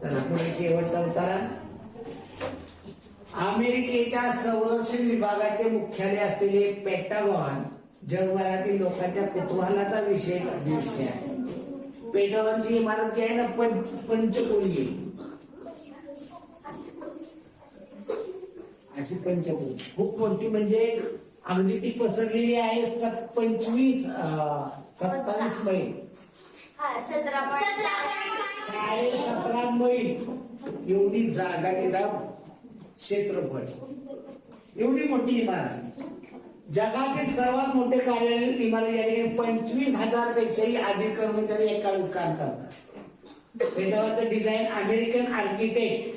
पुढे शेवटचा उत्तरा. अमेरिकेच्या संरक्षण विभागाचे मुख्यालय असलेले पेंटागॉन जगभरातील लोकांच्या कुतूहलाचा विषय आहे. पेंटागॉनची इमारत जी आहे ना पंचकोनी, अशी पंचकोनी खूप मोठी, म्हणजे अगदी ती पसरलेली आहे 27 मैल, 17 मैल एवढी जागा, तिचा क्षेत्रफळ, एवढी मोठी इमारत. जगातील सर्वात मोठे कार्यालय इमारत या ठिकाणी 25,000 पेक्षाही अधिक कर्मचारी एका वेळेस काम करतात. पेंटागॉनचं डिझाईन अमेरिकन आर्किटेक्ट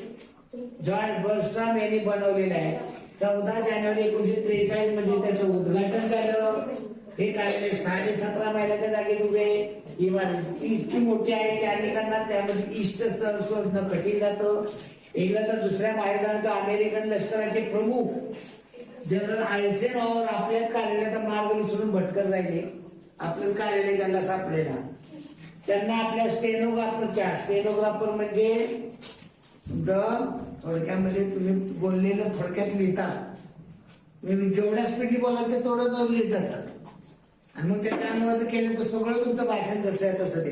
जॉर्ज बर्स्ट्रॉम यांनी बनवलेलं आहे. 14 जानेवारी 1943 मध्ये त्याचं उद्घाटन झालं. हे कार्यालय 17.5 मैलाच्या जागेत उभे. इमारत इतकी मोठी आहे की अनेकांना त्यामध्ये इष्ट स्थळ शोधणं कठीण जातं. एकदा तर दुसऱ्या महायुद्धानंतर अमेरिकन लष्कराचे प्रमुख जनरल आयझेनहॉवर आपल्याच कार्यालयाचा मार्ग विसरून भटकत राहिले. आपलंच कार्यालय त्यांना सापडेना. त्यांना आपल्या स्टेनोग्राफर म्हणजे थोडक्यामध्ये तुम्ही बोललेलं थोडक्यात लिहिता, तुम्ही जेवढ्या स्पीडली बोलाल ते तेवढं लिहित असतात, आणि मग त्याचा अनुवाद केलं तर सगळं तुमचं भाषण जसं आहे तसं ते.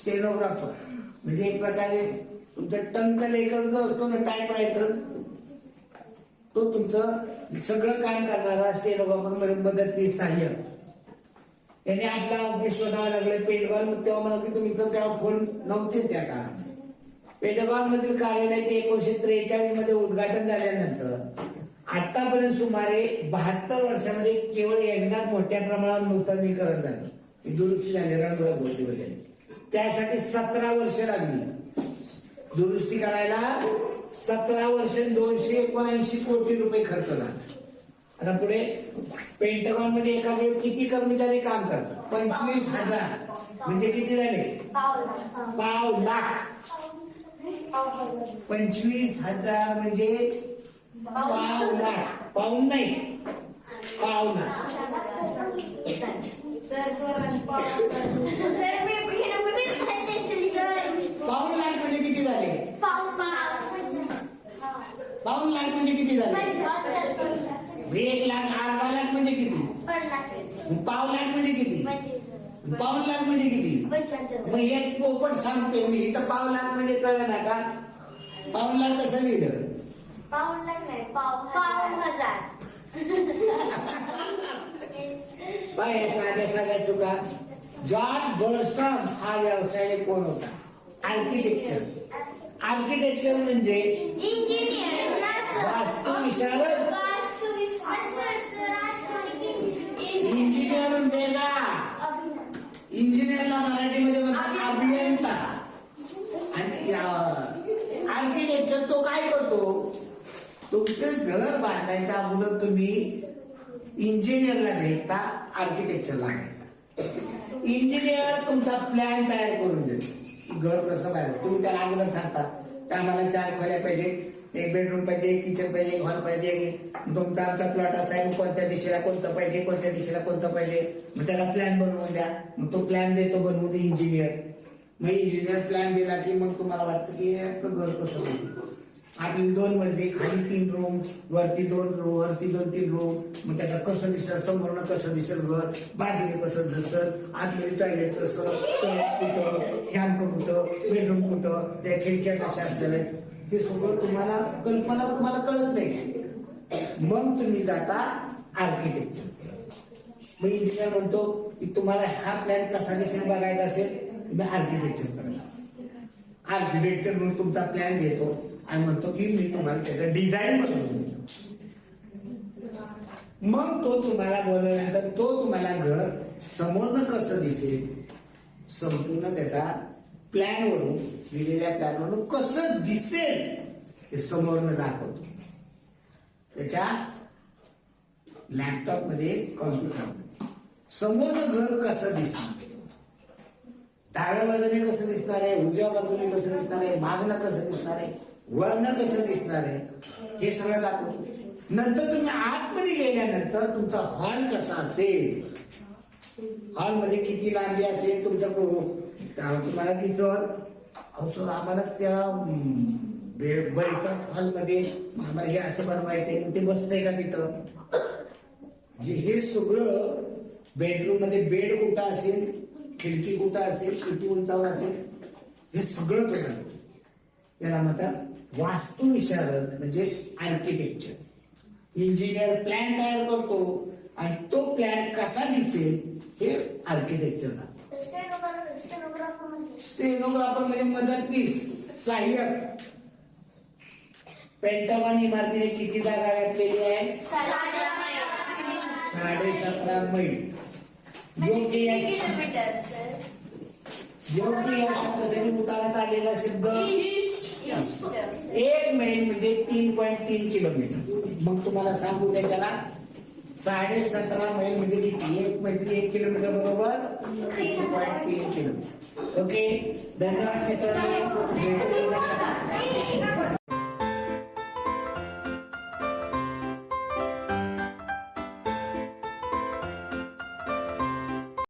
स्टेनोग्राफर म्हणजे एक प्रकारे तुमचा टंक लेखक जो असतो ना, टाईप रायटर, तो तुमचं सगळं काम करणारा स्टेनोग्राफर मध्ये मदतनीस सहाय्यक. त्याने आपला ऑफिस शोधावं लागलं. पेंटागॉन तेव्हा म्हणत की तुम्ही तर तेव्हा फोन नव्हते त्या काळात. पेंटागॉन मधील कार्यालयाचे 1943 मध्ये उद्घाटन झाल्यानंतर आतापर्यंत सुमारे 72 वर्षांमध्ये केवळ एकदाच मोठ्या प्रमाणात नूतनीकरण झालं, दुरुस्ती झाली, रंगरंगोटी वगैरे. त्यासाठी 17 वर्ष लागली दुरुस्ती करायला. 17 वर्ष 279 कोटी रुपये खर्च झाला. आता पुढे पेंटागॉन मध्ये एका वेळी किती कर्मचारी काम करतात? 25,000. म्हणजे किती झाले? पाव लाख. 25,000 म्हणजे पाव लाख. पाऊन नाही, पाव लाख. पाऊन लाख म्हणजे किती झाले? पाऊन लाख म्हणजे किती झाले? 1 लाख, अर्धा लाख म्हणजे किती? पाव लाख म्हणजे किती? पाऊन लाख म्हणजे किती? मग एक पोपट सांगतोय मी इथं. पाव लाख म्हणजे कळलं ना का? पाऊन लाख कसं लिहिलं? साध्या चुका. जॉर्ज बर्स्ट्रॉम हा व्यवसाय कोण होता? आर्किटेक्चर. आर्किटेक्चर म्हणजे इंजिनियर, वास्तुविशारद. इंजिनियर वेगळा. इंजिनियरला मराठीमध्ये म्हणतात अभियंता. आणि आर्किटेक्चर तो काय करतो? तुमचं घर बांधायच्या अगोदर तुम्ही इंजिनियरला भेटता, आर्किटेक्चरला भेटता. इंजिनियर तुमचा प्लॅन तयार करून देतो, घर कसं बांधायचं. तुम्ही त्याला अगोदर सांगता की आम्हाला 4 खोल्या पाहिजे, 1 बेडरूम पाहिजे, 1 किचन पाहिजे, 1 हॉल पाहिजे, तुमचा आमचा प्लॉट असा आहे, कोणत्या दिशेला कोणतं पाहिजे, कोणत्या दिशेला कोणतं पाहिजे. मग त्याला प्लॅन बनवून द्या. मग तो प्लॅन देतो बनवून इंजिनियर. मग इंजिनियर प्लॅन दिला की मग तुम्हाला वाटतं की घर कसं होईल. आपली 2 मजली, खाली 3 रूम, वरती 2 रूम, वरती 2-3 रूम. मग त्याचं कसं दिसतं, समोरनं कसं दिसेल घर, बाजूने कसं दिसल, आतमध्ये टॉयलेट कसं, कुठं, फॅन कुठं, बेडरूम कुठं, त्या खिडक्या कशा असल्या, हे सगळं तुम्हाला कल्पना तुम्हाला कळत नाही. मग तुम्ही जाता आर्किटेक्चर. मग इंजिनियर म्हणतो की तुम्हाला हा प्लॅन कसा दिसेल बघायचा असेल, तुम्ही आर्किटेक्चर करायला असेल. आर्किटेक्चर म्हणून तुमचा प्लॅन घेतो आणि म्हणतो की मी तुम्हाला त्याचं डिझाईन बनवून देतो. मग तो तुम्हाला बोलल्यानंतर तो तुम्हाला घर समोरनं कसं दिसेल, संपूर्ण त्याचा प्लॅन वरून, दिलेल्या प्लॅन वरून कसं दिसेल हे समोरनं दाखवतो. त्याच्या लॅपटॉप मध्ये, कॉम्प्युटर मध्ये समोरनं घर कसं दिसणार, डाव्या बाजूने कसं दिसणार आहे, उजव्या बाजूने कसं दिसणार आहे, मागणं कसं दिसणार आहे, वरनं कसं दिसणार आहे, हे सगळं दाखवतो. नंतर तुम्ही आतमध्ये गेल्यानंतर तुमचा हॉल कसा असेल, हॉल मध्ये किती लांबी असेल तुमचा, तुम्हाला दिसत सर आम्हाला त्या बैठक हॉल मध्ये आम्हाला हे असं बनवायचंय, मग ते बसतंय का तिथं, जे हे सगळं बेडरूम मध्ये बेड कुठं असेल, खिडकी कुठं असेल, किती उंचावर असेल, हे सगळं तो जातो. याला म्हणतात वास्तुविशारद म्हणजे आर्किटेक्चर. इंजिनियर प्लॅन तयार करतो आणि तो प्लॅन कसा दिसेल हे आर्किटेक्चर दाखवतो. स्टेनोग्राफर म्हणजे मदतनीस, सहाय्यक. पेंटागॉन इमारतीने किती जागा व्यापलेली आहे? 17.5 मैल. योग्य या शब्दासाठी उतारण्यात आलेला शब्द 1 मैल म्हणजे 3.3 किलोमीटर. मग तुम्हाला सांगू त्याच्याला 17.5 मैल म्हणजे किती? 1 म्हणजे 1 किलोमीटर बरोबर 3.3 किलोमीटर. ओके, धन्यवाद मित्रांनो.